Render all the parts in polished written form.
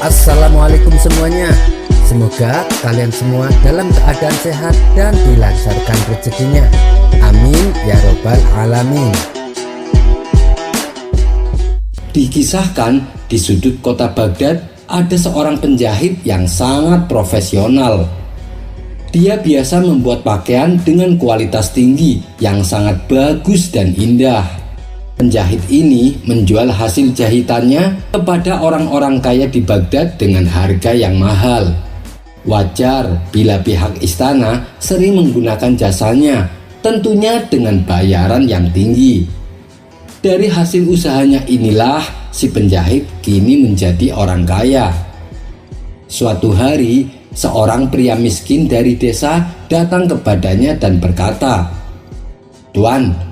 Assalamualaikum semuanya. Semoga kalian semua dalam keadaan sehat dan dilancarkan rezekinya. Amin ya robbal alamin. Dikisahkan di sudut kota Baghdad ada seorang penjahit yang sangat profesional. Dia biasa membuat pakaian dengan kualitas tinggi yang sangat bagus dan indah. Penjahit ini menjual hasil jahitannya kepada orang-orang kaya di Baghdad dengan harga yang mahal. Wajar bila pihak istana sering menggunakan jasanya, tentunya dengan bayaran yang tinggi. Dari hasil usahanya inilah si penjahit kini menjadi orang kaya. Suatu hari, seorang pria miskin dari desa datang kepadanya dan berkata, "Tuan,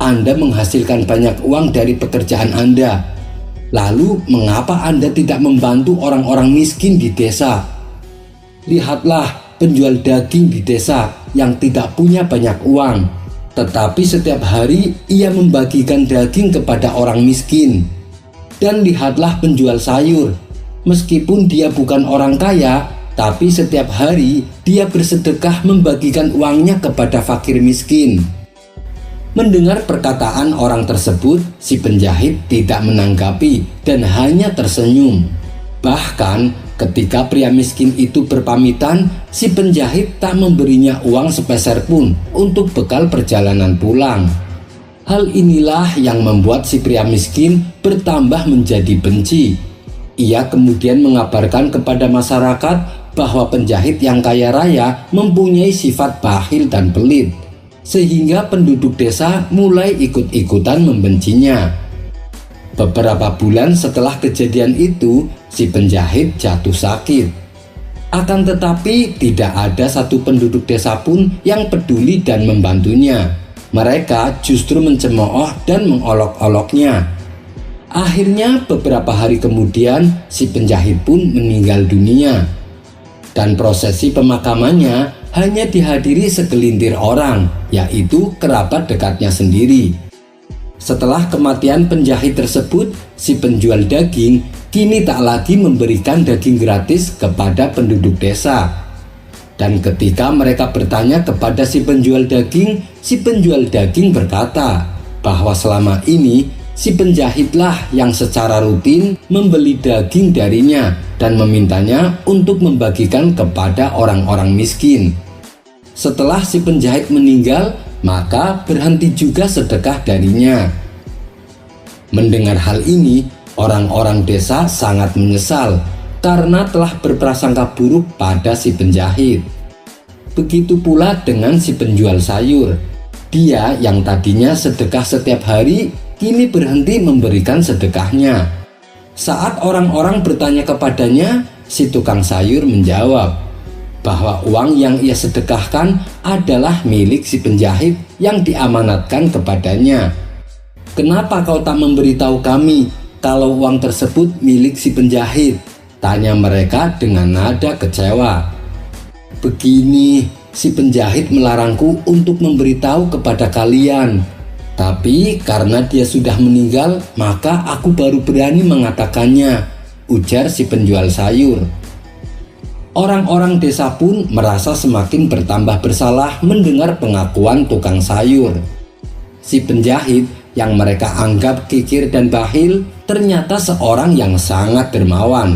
Anda menghasilkan banyak uang dari pekerjaan Anda. Lalu mengapa Anda tidak membantu orang-orang miskin di desa? Lihatlah penjual daging di desa yang tidak punya banyak uang, tetapi setiap hari ia membagikan daging kepada orang miskin. Dan lihatlah penjual sayur, meskipun dia bukan orang kaya, tapi setiap hari dia bersedekah membagikan uangnya kepada fakir miskin." Mendengar perkataan orang tersebut, si penjahit tidak menanggapi dan hanya tersenyum. Bahkan ketika pria miskin itu berpamitan, si penjahit tak memberinya uang sepeser pun untuk bekal perjalanan pulang. Hal inilah yang membuat si pria miskin bertambah menjadi benci. Ia kemudian mengabarkan kepada masyarakat bahwa penjahit yang kaya raya mempunyai sifat bakhil dan pelit, sehingga penduduk desa mulai ikut-ikutan membencinya. Beberapa bulan setelah kejadian itu, si penjahit jatuh sakit. Akan tetapi tidak ada satu penduduk desa pun yang peduli dan membantunya. Mereka justru mencemooh dan mengolok-oloknya. Akhirnya beberapa hari kemudian si penjahit pun meninggal dunia. Dan prosesi pemakamannya hanya dihadiri segelintir orang, yaitu kerabat dekatnya sendiri. Setelah kematian penjahit tersebut, si penjual daging kini tak lagi memberikan daging gratis kepada penduduk desa. Dan ketika mereka bertanya kepada si penjual daging berkata bahwa selama ini si penjahitlah yang secara rutin membeli daging darinya dan memintanya untuk membagikan kepada orang-orang miskin. Setelah si penjahit meninggal, maka berhenti juga sedekah darinya. Mendengar hal ini, orang-orang desa sangat menyesal karena telah berprasangka buruk pada si penjahit. Begitu pula dengan si penjual sayur. Dia yang tadinya sedekah setiap hari, kini berhenti memberikan sedekahnya. Saat orang-orang bertanya kepadanya, si tukang sayur menjawab bahwa uang yang ia sedekahkan adalah milik si penjahit yang diamanatkan kepadanya. "Kenapa kau tak memberitahu kami kalau uang tersebut milik si penjahit?" tanya mereka dengan nada kecewa. "Begini, si penjahit melarangku untuk memberitahu kepada kalian. Tapi karena dia sudah meninggal, maka aku baru berani mengatakannya," ujar si penjual sayur. Orang-orang desa pun merasa semakin bertambah bersalah mendengar pengakuan tukang sayur. Si penjahit yang mereka anggap kikir dan bakhil ternyata seorang yang sangat dermawan.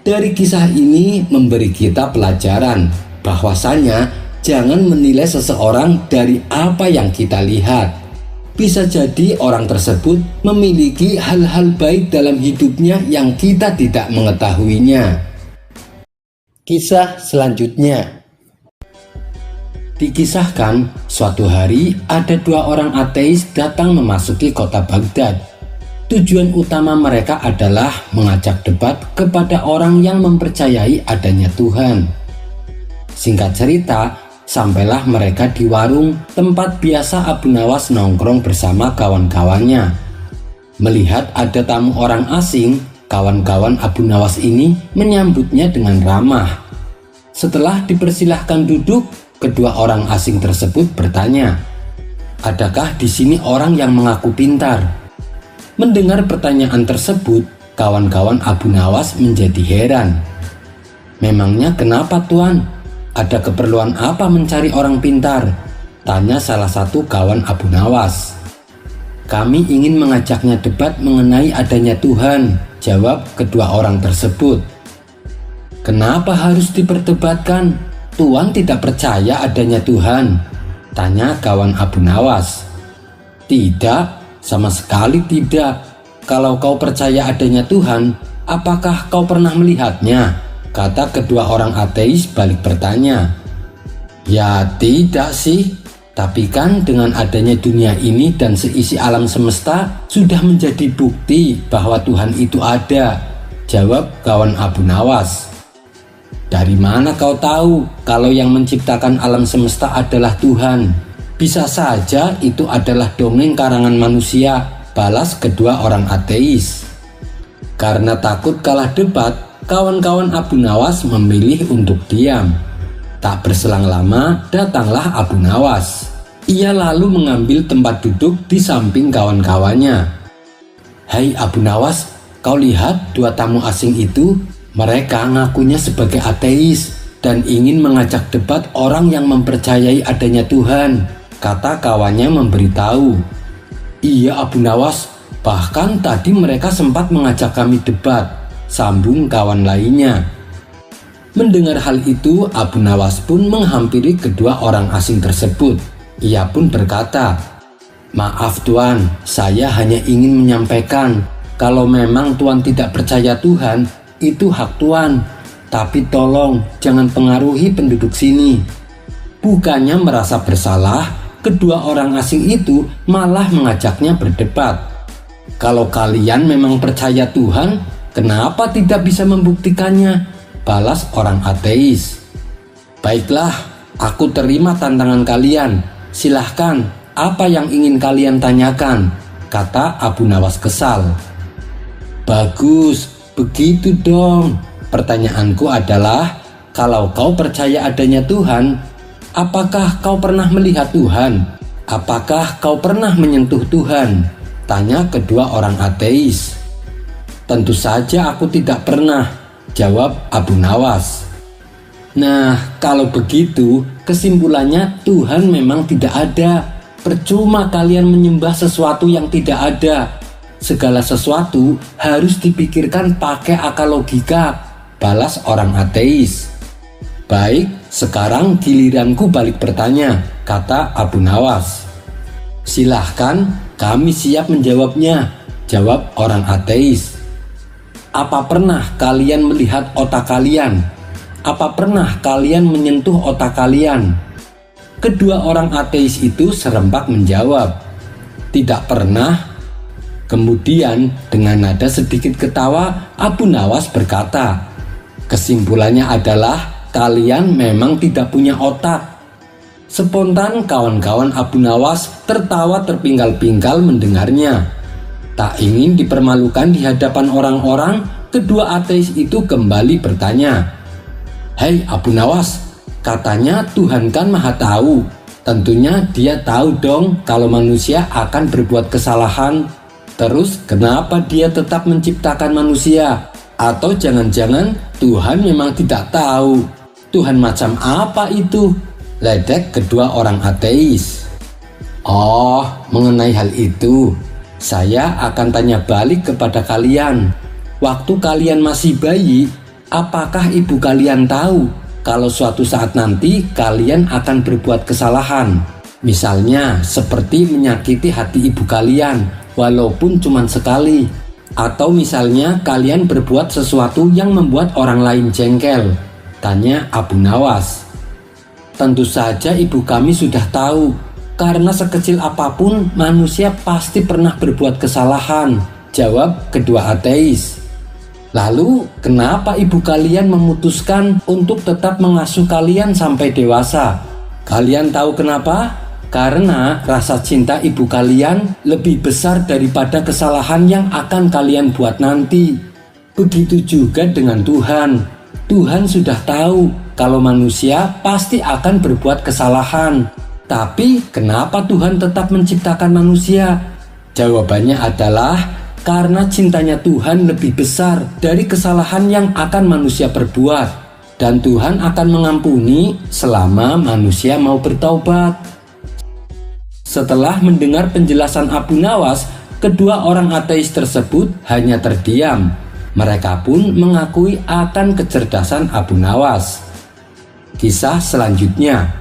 Dari kisah ini memberi kita pelajaran bahwasanya jangan menilai seseorang dari apa yang kita lihat. Bisa jadi orang tersebut memiliki hal-hal baik dalam hidupnya yang kita tidak mengetahuinya. Kisah selanjutnya. Dikisahkan suatu hari ada dua orang ateis datang memasuki kota Baghdad. Tujuan utama mereka adalah mengajak debat kepada orang yang mempercayai adanya Tuhan. Singkat cerita, sampailah mereka di warung tempat biasa Abu Nawas nongkrong bersama kawan-kawannya. Melihat ada tamu orang asing, kawan-kawan Abu Nawas ini menyambutnya dengan ramah. Setelah dipersilahkan duduk, kedua orang asing tersebut bertanya, "Adakah di sini orang yang mengaku pintar?" Mendengar pertanyaan tersebut, Kawan-kawan Abu Nawas menjadi heran. "Memangnya kenapa Tuan? Ada keperluan apa mencari orang pintar?" tanya salah satu kawan Abu Nawas. "Kami ingin mengajaknya debat mengenai adanya Tuhan," jawab kedua orang tersebut. "Kenapa harus diperdebatkan? Tuan tidak percaya adanya Tuhan?" tanya kawan Abu Nawas. "Tidak, sama sekali tidak. Kalau kau percaya adanya Tuhan, apakah kau pernah melihatnya?" kata kedua orang ateis balik bertanya. "Ya tidak sih, tapi kan dengan adanya dunia ini dan seisi alam semesta sudah menjadi bukti bahwa Tuhan itu ada," jawab kawan Abu Nawas. "Dari mana kau tahu kalau yang menciptakan alam semesta adalah Tuhan? Bisa saja itu adalah dongeng karangan manusia," balas kedua orang ateis. Karena takut kalah debat, kawan-kawan Abu Nawas memilih untuk diam. Tak berselang lama, datanglah Abu Nawas. Ia lalu mengambil tempat duduk di samping kawan-kawannya. "Hai Abu Nawas, kau lihat dua tamu asing itu? Mereka ngakunya sebagai ateis dan ingin mengajak debat orang yang mempercayai adanya Tuhan," kata kawannya memberitahu. "Iya Abu Nawas, bahkan tadi mereka sempat mengajak kami debat," sambung kawan lainnya. Mendengar hal itu, Abu Nawas pun menghampiri kedua orang asing tersebut. Ia pun berkata, "Maaf Tuan, saya hanya ingin menyampaikan kalau memang Tuan tidak percaya Tuhan, itu hak Tuan. Tapi tolong jangan pengaruhi penduduk sini." Bukannya merasa bersalah, kedua orang asing itu malah mengajaknya berdebat. "Kalau kalian memang percaya Tuhan, kenapa tidak bisa membuktikannya?" balas orang ateis. "Baiklah, aku terima tantangan kalian. Silahkan, apa yang ingin kalian tanyakan?" kata Abu Nawas kesal. "Bagus, begitu dong. Pertanyaanku adalah, kalau kau percaya adanya Tuhan, apakah kau pernah melihat Tuhan? Apakah kau pernah menyentuh Tuhan?" tanya kedua orang ateis. "Tentu saja aku tidak pernah," jawab Abu Nawas. "Nah, kalau begitu, kesimpulannya Tuhan memang tidak ada. Percuma kalian menyembah sesuatu yang tidak ada. Segala sesuatu harus dipikirkan pakai akal logika," balas orang ateis. "Baik, sekarang giliranku balik bertanya," kata Abu Nawas. "Silahkan, kami siap menjawabnya," jawab orang ateis. "Apa pernah kalian melihat otak kalian? Apa pernah kalian menyentuh otak kalian?" Kedua orang ateis itu serempak menjawab, "Tidak pernah." Kemudian dengan nada sedikit ketawa, Abu Nawas berkata, "Kesimpulannya adalah kalian memang tidak punya otak." Spontan kawan-kawan Abu Nawas tertawa terpinggal-pinggal mendengarnya. Tak ingin dipermalukan di hadapan orang-orang, kedua ateis itu kembali bertanya, "Hai Abu Nawas, katanya Tuhan kan Maha Tahu. Tentunya Dia tahu dong kalau manusia akan berbuat kesalahan. Terus kenapa Dia tetap menciptakan manusia? Atau jangan-jangan Tuhan memang tidak tahu? Tuhan macam apa itu?" ledek kedua orang ateis. "Oh, mengenai hal itu, saya akan tanya balik kepada kalian. Waktu kalian masih bayi, apakah ibu kalian tahu kalau suatu saat nanti kalian akan berbuat kesalahan? Misalnya seperti menyakiti hati ibu kalian walaupun cuma sekali. Atau misalnya kalian berbuat sesuatu yang membuat orang lain jengkel?" tanya Abu Nawas. "Tentu saja ibu kami sudah tahu, karena sekecil apapun manusia pasti pernah berbuat kesalahan," jawab kedua ateis. "Lalu kenapa ibu kalian memutuskan untuk tetap mengasuh kalian sampai dewasa? Kalian tahu kenapa? Karena rasa cinta ibu kalian lebih besar daripada kesalahan yang akan kalian buat nanti. Begitu juga dengan Tuhan. Tuhan sudah tahu kalau manusia pasti akan berbuat kesalahan. Tapi kenapa Tuhan tetap menciptakan manusia? Jawabannya adalah karena cintanya Tuhan lebih besar dari kesalahan yang akan manusia perbuat, dan Tuhan akan mengampuni selama manusia mau bertaubat. Setelah mendengar penjelasan Abu Nawas, kedua orang ateis tersebut hanya terdiam. Mereka pun mengakui akan kecerdasan Abu Nawas. Kisah selanjutnya.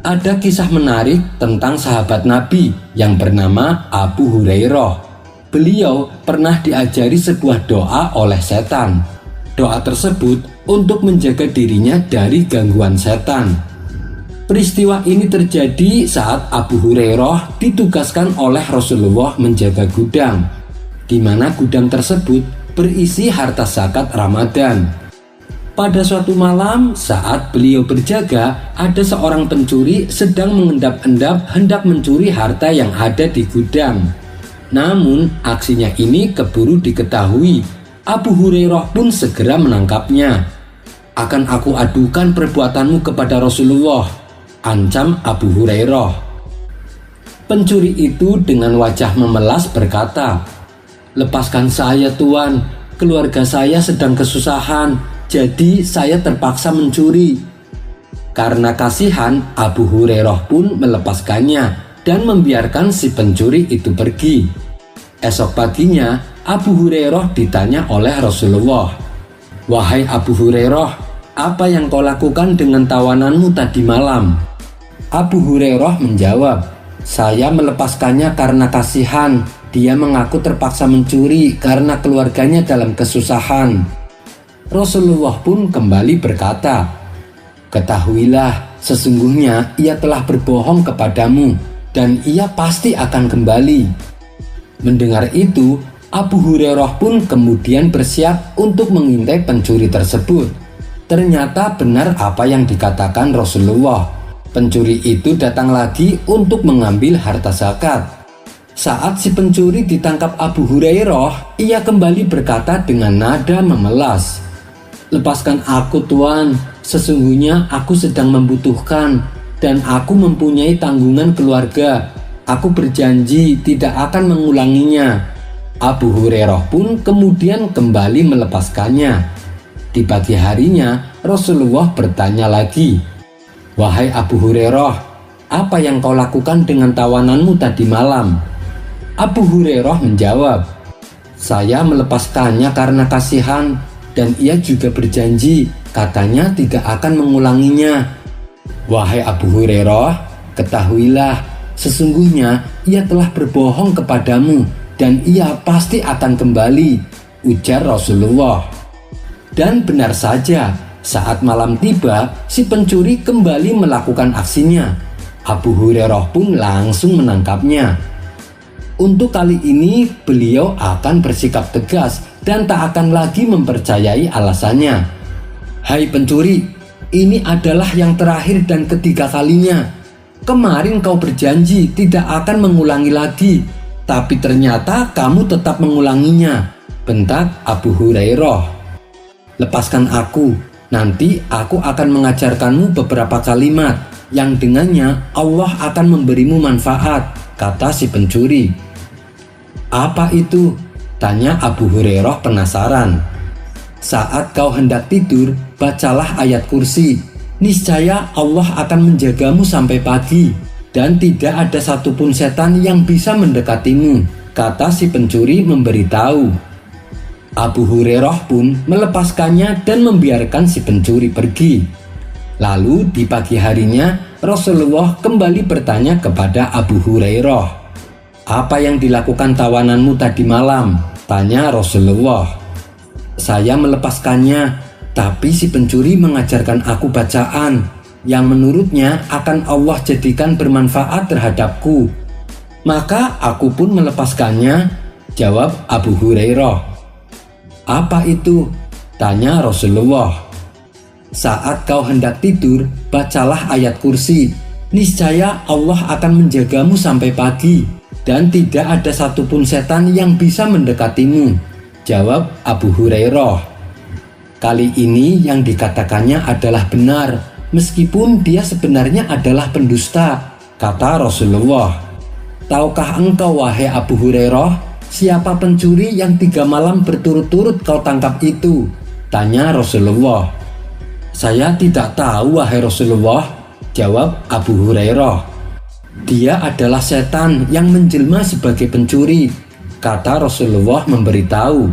Ada kisah menarik tentang sahabat Nabi yang bernama Abu Hurairah. Beliau pernah diajari sebuah doa oleh setan. Doa tersebut untuk menjaga dirinya dari gangguan setan. Peristiwa ini terjadi saat Abu Hurairah ditugaskan oleh Rasulullah menjaga gudang, di mana gudang tersebut berisi harta zakat Ramadan. Pada suatu malam saat beliau berjaga, ada seorang pencuri sedang mengendap-endap hendak mencuri harta yang ada di gudang. Namun aksinya ini keburu diketahui. Abu Hurairah pun segera menangkapnya. "Akan aku adukan perbuatanmu kepada Rasulullah," ancam Abu Hurairah. Pencuri itu dengan wajah memelas berkata, "Lepaskan saya Tuan, keluarga saya sedang kesusahan, jadi saya terpaksa mencuri." Karena kasihan, Abu Hurairah pun melepaskannya dan membiarkan si pencuri itu pergi. Esok paginya, Abu Hurairah ditanya oleh Rasulullah, "Wahai Abu Hurairah, apa yang kau lakukan dengan tawananmu tadi malam?" Abu Hurairah menjawab, "Saya melepaskannya karena kasihan. Dia mengaku terpaksa mencuri karena keluarganya dalam kesusahan." Rasulullah pun kembali berkata, "Ketahuilah, sesungguhnya ia telah berbohong kepadamu dan ia pasti akan kembali." Mendengar itu, Abu Hurairah pun kemudian bersiap untuk mengintai pencuri tersebut. Ternyata benar apa yang dikatakan Rasulullah. Pencuri itu datang lagi untuk mengambil harta zakat. Saat si pencuri ditangkap Abu Hurairah, ia kembali berkata dengan nada memelas, "Lepaskan aku Tuan, sesungguhnya aku sedang membutuhkan dan aku mempunyai tanggungan keluarga. Aku berjanji tidak akan mengulanginya." Abu Hurairah pun kemudian kembali melepaskannya. Di pagi harinya, Rasulullah bertanya lagi, "Wahai Abu Hurairah, apa yang kau lakukan dengan tawananmu tadi malam?" Abu Hurairah menjawab, "Saya melepaskannya karena kasihan dan ia juga berjanji katanya tidak akan mengulanginya." "Wahai Abu Hurairah, ketahuilah, sesungguhnya ia telah berbohong kepadamu dan ia pasti akan kembali," ujar Rasulullah. Dan benar saja, saat malam tiba, si pencuri kembali melakukan aksinya. Abu Hurairah pun langsung menangkapnya. Untuk kali ini, beliau akan bersikap tegas dan tak akan lagi mempercayai alasannya. "Hai pencuri, ini adalah yang terakhir dan ketiga kalinya. Kemarin kau berjanji tidak akan mengulangi lagi, tapi ternyata kamu tetap mengulanginya," bentak Abu Hurairah. "Lepaskan aku, nanti aku akan mengajarkanmu beberapa kalimat yang dengannya Allah akan memberimu manfaat," kata si pencuri. "Apa itu?" tanya Abu Hurairah penasaran. "Saat kau hendak tidur, bacalah ayat kursi. Niscaya Allah akan menjagamu sampai pagi dan tidak ada satupun setan yang bisa mendekatimu," kata si pencuri memberitahu. Abu Hurairah pun melepaskannya dan membiarkan si pencuri pergi. Lalu di pagi harinya, Rasulullah kembali bertanya kepada Abu Hurairah, "Apa yang dilakukan tawananmu tadi malam?" tanya Rasulullah. "Saya melepaskannya, tapi si pencuri mengajarkan aku bacaan yang menurutnya akan Allah jadikan bermanfaat terhadapku. Maka aku pun melepaskannya," jawab Abu Hurairah. "Apa itu?" tanya Rasulullah. "Saat kau hendak tidur, bacalah ayat kursi. Niscaya Allah akan menjagamu sampai pagi dan tidak ada satupun setan yang bisa mendekatimu," jawab Abu Hurairah. Kali ini yang dikatakannya adalah benar, meskipun dia sebenarnya adalah pendusta, kata Rasulullah. "Tahukah engkau wahai Abu Hurairah, "Siapa pencuri yang 3 malam berturut-turut kau tangkap itu?" tanya Rasulullah. "Saya tidak tahu wahai Rasulullah," jawab Abu Hurairah. "Dia adalah setan yang menjelma sebagai pencuri," kata Rasulullah memberitahu.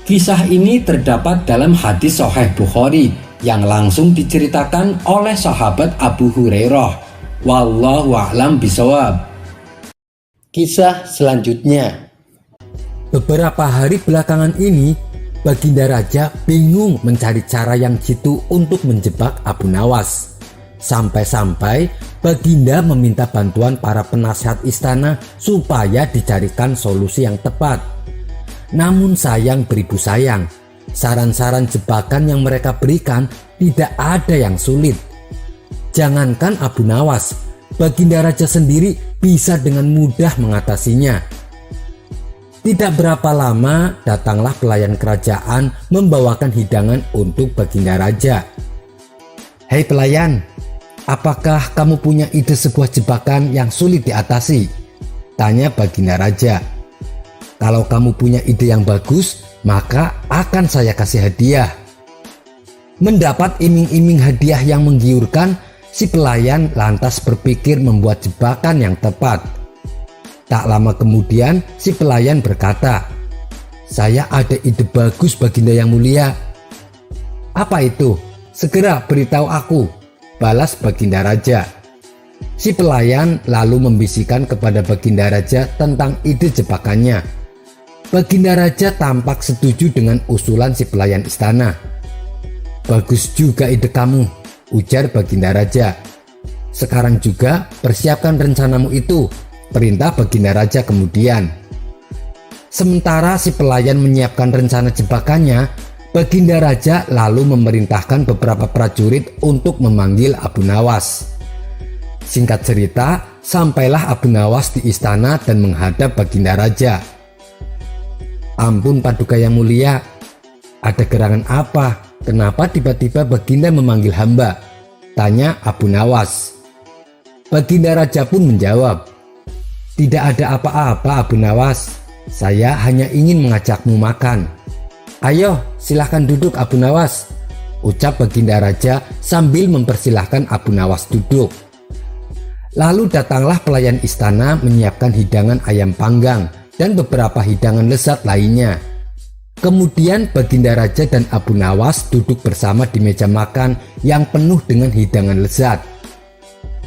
Kisah ini terdapat dalam hadis Sahih Bukhari yang langsung diceritakan oleh sahabat Abu Hurairah. Wallahu a'lam bishawab. Kisah selanjutnya. Beberapa hari belakangan ini, Baginda Raja bingung mencari cara yang jitu untuk menjebak Abu Nawas. Sampai-sampai Baginda meminta bantuan para penasihat istana supaya dicarikan solusi yang tepat. Namun sayang beribu sayang, saran-saran jebakan yang mereka berikan tidak ada yang sulit. Jangankan Abu Nawas, Baginda Raja sendiri bisa dengan mudah mengatasinya. Tidak berapa lama datanglah pelayan kerajaan membawakan hidangan untuk Baginda Raja. "Hei pelayan, apakah kamu punya ide sebuah jebakan yang sulit diatasi?" tanya Baginda Raja. "Kalau kamu punya ide yang bagus, maka akan saya kasih hadiah." Mendapat iming-iming hadiah yang menggiurkan, si pelayan lantas berpikir membuat jebakan yang tepat. Tak lama kemudian si pelayan berkata, "Saya ada ide bagus Baginda yang mulia." "Apa itu? Segera beritahu aku," balas Baginda Raja. Si pelayan lalu membisikkan kepada Baginda Raja tentang ide jebakannya. Baginda Raja tampak setuju dengan usulan si pelayan istana. "Bagus juga ide kamu," ujar Baginda Raja. "Sekarang juga persiapkan rencanamu itu," perintah Baginda Raja kemudian. Sementara si pelayan menyiapkan rencana jebakannya, Baginda Raja lalu memerintahkan beberapa prajurit untuk memanggil Abu Nawas. Singkat cerita, sampailah Abu Nawas di istana dan menghadap Baginda Raja. "Ampun Paduka yang mulia, ada gerangan apa? Kenapa tiba-tiba Baginda memanggil hamba?" tanya Abu Nawas. Baginda Raja pun menjawab, "Tidak ada apa-apa Abu Nawas, saya hanya ingin mengajakmu makan." "Ayo silahkan duduk Abu Nawas," ucap Baginda Raja sambil mempersilahkan Abu Nawas duduk. Lalu datanglah pelayan istana menyiapkan hidangan ayam panggang dan beberapa hidangan lezat lainnya. Kemudian Baginda Raja dan Abu Nawas duduk bersama di meja makan yang penuh dengan hidangan lezat.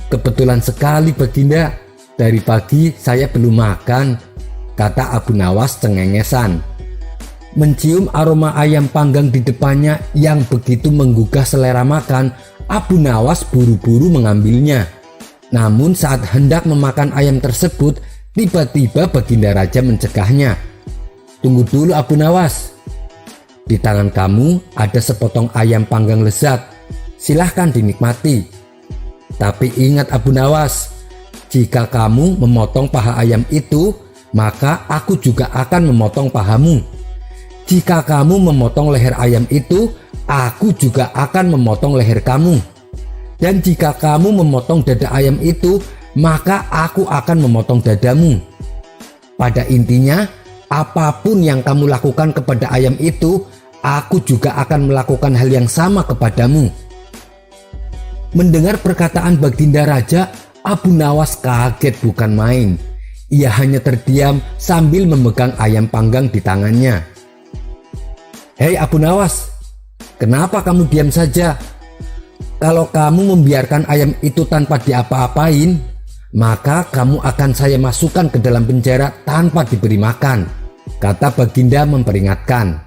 "Kebetulan sekali Baginda, dari pagi saya belum makan," kata Abu Nawas cengengesan. Mencium aroma ayam panggang di depannya yang begitu menggugah selera makan, Abu Nawas buru-buru mengambilnya. Namun saat hendak memakan ayam tersebut, tiba-tiba Baginda Raja mencegahnya. "Tunggu dulu Abu Nawas. Di tangan kamu ada sepotong ayam panggang lezat, silahkan dinikmati. Tapi ingat Abu Nawas, jika kamu memotong paha ayam itu, maka aku juga akan memotong pahamu. Jika kamu memotong leher ayam itu, aku juga akan memotong leher kamu. Dan jika kamu memotong dada ayam itu, maka aku akan memotong dadamu. Pada intinya, apapun yang kamu lakukan kepada ayam itu, aku juga akan melakukan hal yang sama kepadamu." Mendengar perkataan Baginda Raja, Abu Nawas kaget bukan main. Ia hanya terdiam sambil memegang ayam panggang di tangannya. "Hei Abu Nawas, kenapa kamu diam saja? Kalau kamu membiarkan ayam itu tanpa diapa-apain, maka kamu akan saya masukkan ke dalam penjara tanpa diberi makan," kata Baginda memperingatkan.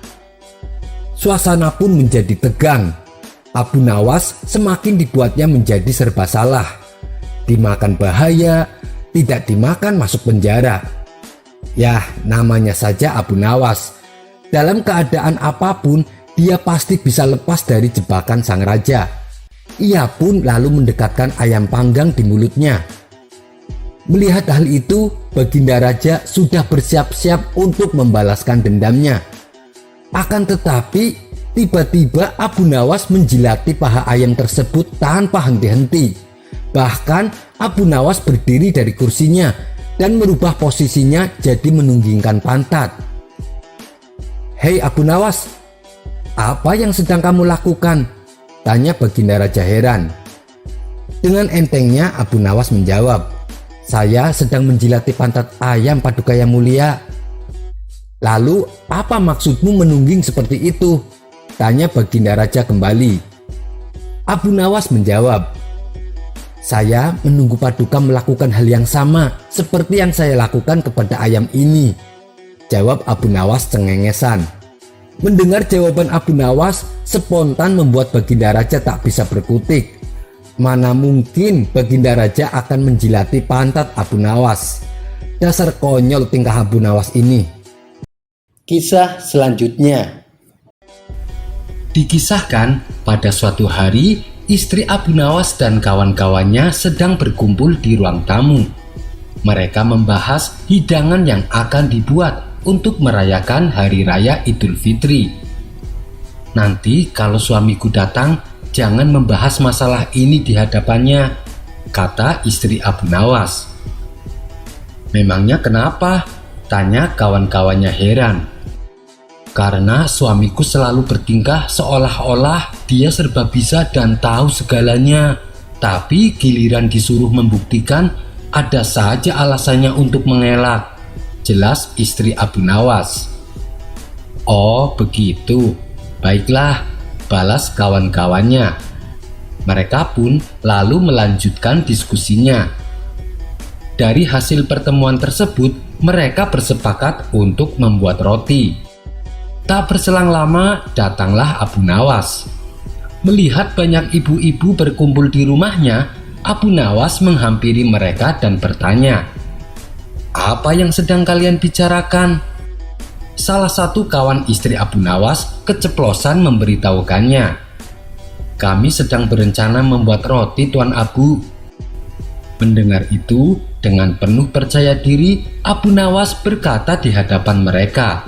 Suasana pun menjadi tegang. Abu Nawas semakin dibuatnya menjadi serba salah. Dimakan bahaya, tidak dimakan masuk penjara. Yah, namanya saja Abu Nawas. Dalam keadaan apapun, dia pasti bisa lepas dari jebakan sang raja. Ia pun lalu mendekatkan ayam panggang di mulutnya. Melihat hal itu, Baginda Raja sudah bersiap-siap untuk membalaskan dendamnya. Akan tetapi, tiba-tiba Abu Nawas menjilati paha ayam tersebut tanpa henti-henti. Bahkan Abu Nawas berdiri dari kursinya dan merubah posisinya jadi menunggingkan pantat. "Hei Abu Nawas, apa yang sedang kamu lakukan?" tanya Baginda Raja heran. Dengan entengnya Abu Nawas menjawab, "Saya sedang menjilati pantat ayam Paduka Yang Mulia." "Lalu apa maksudmu menungging seperti itu?" tanya Baginda Raja kembali. Abu Nawas menjawab, "Saya menunggu Paduka melakukan hal yang sama seperti yang saya lakukan kepada ayam ini," jawab Abu Nawas cengengesan. Mendengar jawaban Abu Nawas spontan membuat Baginda Raja tak bisa berkutik. Mana mungkin Baginda Raja akan menjilati pantat Abu Nawas. Dasar konyol tingkah Abu Nawas ini. Kisah selanjutnya. Dikisahkan pada suatu hari, istri Abu Nawas dan kawan-kawannya sedang berkumpul di ruang tamu. Mereka membahas hidangan yang akan dibuat untuk merayakan Hari Raya Idul Fitri. "Nanti kalau suamiku datang, jangan membahas masalah ini di hadapannya," kata istri Abu Nawas. "Memangnya kenapa?" tanya kawan-kawannya heran. "Karena suamiku selalu bertingkah seolah-olah dia serba bisa dan tahu segalanya. Tapi giliran disuruh membuktikan, ada saja alasannya untuk mengelak," jelas istri Abu Nawas. "Oh begitu, baiklah," balas kawan-kawannya. Mereka pun lalu melanjutkan diskusinya. Dari hasil pertemuan tersebut, mereka bersepakat untuk membuat roti. Tak berselang lama, datanglah Abu Nawas. Melihat banyak ibu-ibu berkumpul di rumahnya, Abu Nawas menghampiri mereka dan bertanya, "Apa yang sedang kalian bicarakan?" Salah satu kawan istri Abu Nawas keceplosan memberitahukannya, "Kami sedang berencana membuat roti, Tuan Abu." Mendengar itu, dengan penuh percaya diri, Abu Nawas berkata di hadapan mereka,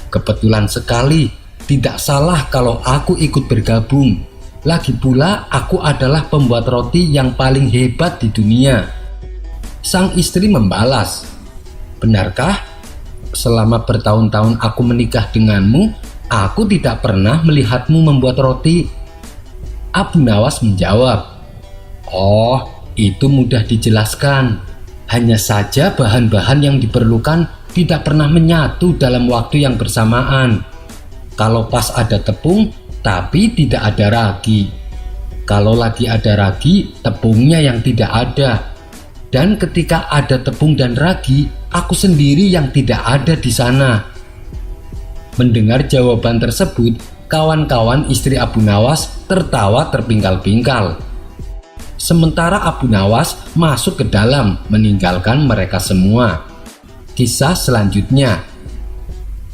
"Kebetulan sekali, tidak salah kalau aku ikut bergabung. Lagi pula aku adalah pembuat roti yang paling hebat di dunia." Sang istri membalas, "Benarkah? Selama bertahun-tahun aku menikah denganmu, aku tidak pernah melihatmu membuat roti." Abu Nawas menjawab, "Oh, itu mudah dijelaskan. Hanya saja bahan-bahan yang diperlukan tidak pernah menyatu dalam waktu yang bersamaan. Kalau pas ada tepung, tapi tidak ada ragi. Kalau lagi ada ragi, tepungnya yang tidak ada. Dan ketika ada tepung dan ragi, aku sendiri yang tidak ada di sana." Mendengar jawaban tersebut, kawan-kawan istri Abu Nawas tertawa terpingkal-pingkal. Sementara Abu Nawas masuk ke dalam meninggalkan mereka semua. Kisah selanjutnya.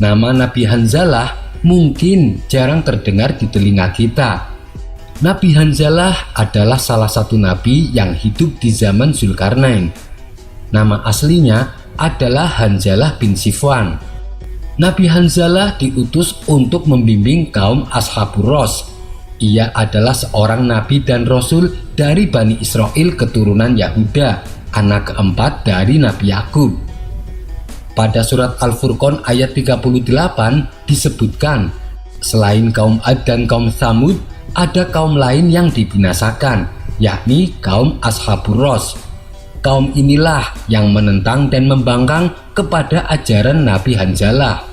Nama Nabi Hanzalah mungkin jarang terdengar di telinga kita. Nabi Hanzalah adalah salah satu nabi yang hidup di zaman Zulkarnain. Nama aslinya adalah Hanzalah bin Sifwan. Nabi Hanzalah diutus untuk membimbing kaum Ashabur Ros. Ia adalah seorang nabi dan rasul dari Bani Israel keturunan Yahuda, anak keempat dari Nabi Yakub. Pada surat Al-Furqan ayat 38 disebutkan, selain kaum Ad dan kaum Tsamud, ada kaum lain yang dibinasakan, yakni kaum Ashabur Ros. Kaum inilah yang menentang dan membangkang kepada ajaran Nabi Hanzalah.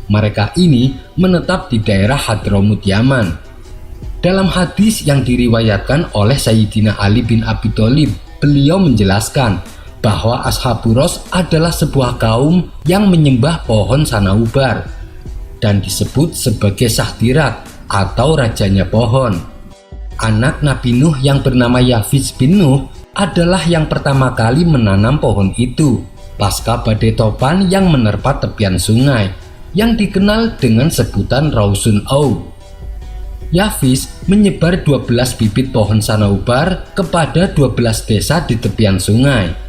Mereka ini menetap di daerah Hadramut Yaman. Dalam hadis yang diriwayatkan oleh Sayyidina Ali bin Abi Thalib, beliau menjelaskan bahwa Ashabur Ros adalah sebuah kaum yang menyembah pohon sanaubar dan disebut sebagai Sahdirat atau rajanya pohon. Anak Nabi Nuh yang bernama Yafiz bin Nuh adalah yang pertama kali menanam pohon itu pasca badai topan yang menerpa tepian sungai yang dikenal dengan sebutan Rausun Au. Yafiz menyebar 12 bibit pohon sanaubar kepada 12 desa di tepian sungai.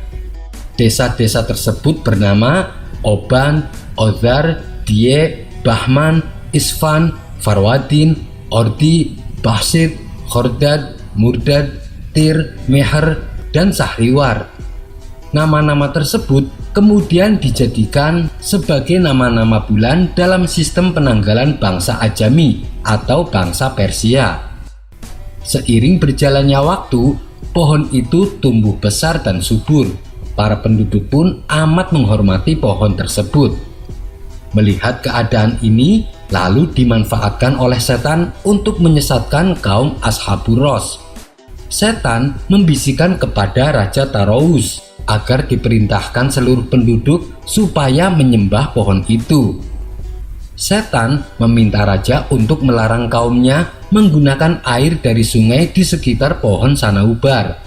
Desa-desa tersebut bernama Oban, Ozar, Die, Bahman, Isfan, Farwadin, Ordi, Bahsid, Khordad, Murdad, Tir, Meher, dan Sahriwar. Nama-nama tersebut kemudian dijadikan sebagai nama-nama bulan dalam sistem penanggalan bangsa Ajami atau bangsa Persia. Seiring berjalannya waktu, pohon itu tumbuh besar dan subur. Para penduduk pun amat menghormati pohon tersebut. Melihat keadaan ini, lalu dimanfaatkan oleh setan untuk menyesatkan kaum Ashabur Ros. Setan membisikkan kepada Raja Tarous agar diperintahkan seluruh penduduk supaya menyembah pohon itu. Setan meminta raja untuk melarang kaumnya menggunakan air dari sungai di sekitar pohon Sanaubar.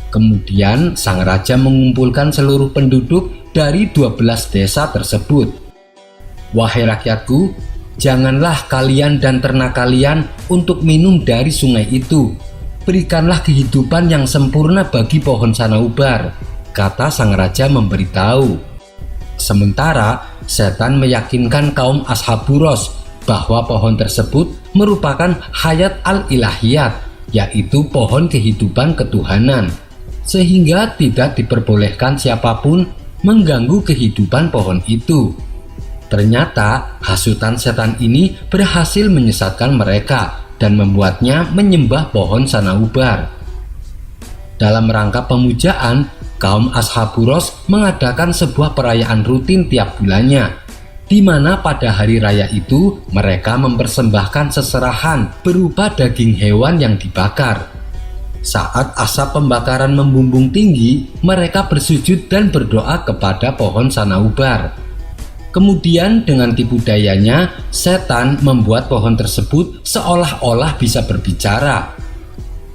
Kemudian sang raja mengumpulkan seluruh penduduk dari 12 desa tersebut. Wahai rakyatku, janganlah kalian dan ternak kalian untuk minum dari sungai itu. Berikanlah kehidupan yang sempurna bagi pohon Sanaubar, kata sang raja memberitahu. Sementara setan meyakinkan kaum Ashabur Ros bahwa pohon tersebut merupakan hayat al-ilahiyat, yaitu pohon kehidupan ketuhanan, sehingga tidak diperbolehkan siapapun mengganggu kehidupan pohon itu. Ternyata hasutan setan ini berhasil menyesatkan mereka dan membuatnya menyembah pohon Sanaubar. Dalam rangka pemujaan, kaum Ashabur Ros mengadakan sebuah perayaan rutin tiap bulannya, di mana pada hari raya itu mereka mempersembahkan seserahan berupa daging hewan yang dibakar. Saat asap pembakaran membumbung tinggi, mereka bersujud dan berdoa kepada pohon Sanaubar. Kemudian dengan tipu dayanya, setan membuat pohon tersebut seolah-olah bisa berbicara.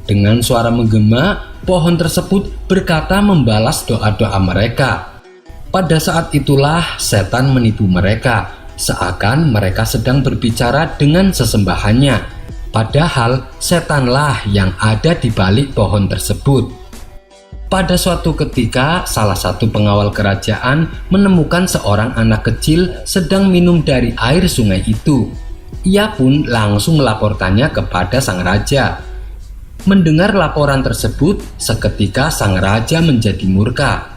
Dengan suara menggema, pohon tersebut berkata membalas doa-doa mereka. Pada saat itulah setan menipu mereka, seakan mereka sedang berbicara dengan sesembahannya. Padahal setanlah yang ada di balik pohon tersebut. Pada suatu ketika, salah satu pengawal kerajaan menemukan seorang anak kecil sedang minum dari air sungai itu. Ia pun langsung melaporkannya kepada sang raja. Mendengar laporan tersebut, seketika sang raja menjadi murka.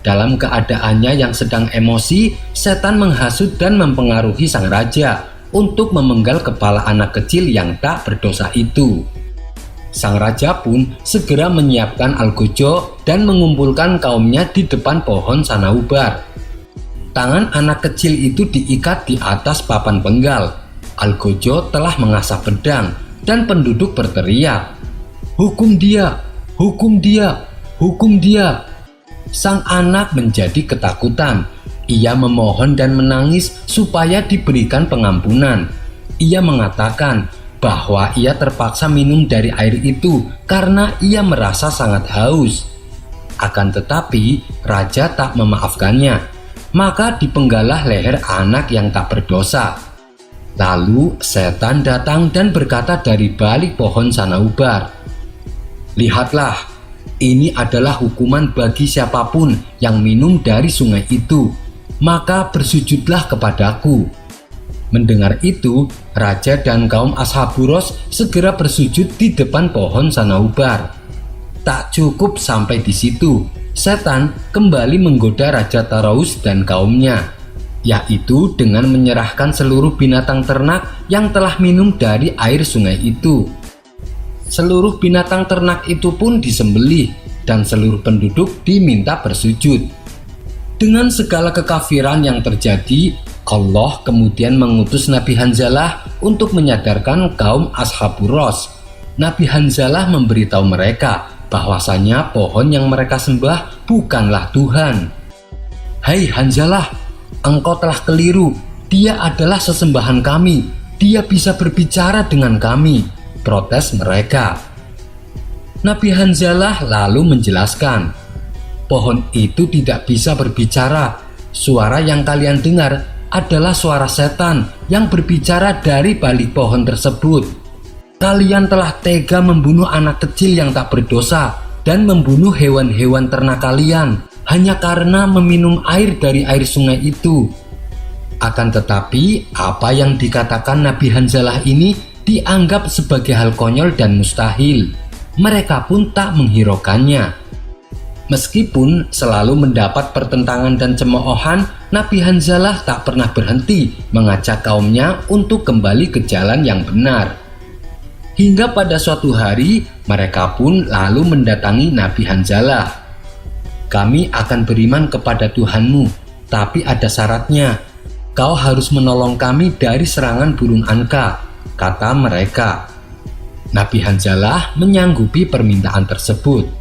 Dalam keadaannya yang sedang emosi, setan menghasut dan mempengaruhi sang raja untuk memenggal kepala anak kecil yang tak berdosa itu. Sang raja pun segera menyiapkan algojo dan mengumpulkan kaumnya di depan pohon Sanaubar. Tangan anak kecil itu diikat di atas papan penggal. Algojo telah mengasah pedang dan penduduk berteriak, "Hukum dia! Hukum dia! Hukum dia!" Sang anak menjadi ketakutan. Ia memohon dan menangis supaya diberikan pengampunan. Ia mengatakan bahwa ia terpaksa minum dari air itu karena ia merasa sangat haus. Akan tetapi, raja tak memaafkannya. Maka dipenggalah leher anak yang tak berdosa. Lalu setan datang dan berkata dari balik pohon Sanaubar, "Lihatlah, ini adalah hukuman bagi siapapun yang minum dari sungai itu. Maka bersujudlah kepadaku." Mendengar itu, raja dan kaum Ashabur Ros segera bersujud di depan pohon Sanaubar. Tak cukup sampai di situ, setan kembali menggoda Raja Tarous dan kaumnya, yaitu dengan menyerahkan seluruh binatang ternak yang telah minum dari air sungai itu. Seluruh binatang ternak itu pun disembelih dan seluruh penduduk diminta bersujud. Dengan segala kekafiran yang terjadi, Allah kemudian mengutus Nabi Hanzalah untuk menyadarkan kaum Ashabur Ros. Nabi Hanzalah memberitahu mereka bahwasanya pohon yang mereka sembah bukanlah Tuhan. "Hai Hanzalah, engkau telah keliru. Dia adalah sesembahan kami. Dia bisa berbicara dengan kami," protes mereka. Nabi Hanzalah lalu menjelaskan, "Pohon itu tidak bisa berbicara. Suara yang kalian dengar adalah suara setan yang berbicara dari balik pohon tersebut. Kalian telah tega membunuh anak kecil yang tak berdosa dan membunuh hewan-hewan ternak kalian hanya karena meminum air dari air sungai itu." Akan tetapi, apa yang dikatakan Nabi Hanzalah ini dianggap sebagai hal konyol dan mustahil. Mereka pun tak menghiraukannya. Meskipun selalu mendapat pertentangan dan cemoohan, Nabi Hanzalah tak pernah berhenti mengajak kaumnya untuk kembali ke jalan yang benar. Hingga pada suatu hari, mereka pun lalu mendatangi Nabi Hanzalah. "Kami akan beriman kepada Tuhanmu, tapi ada syaratnya. Kau harus menolong kami dari serangan burung angka," kata mereka. Nabi Hanzalah menyanggupi permintaan tersebut.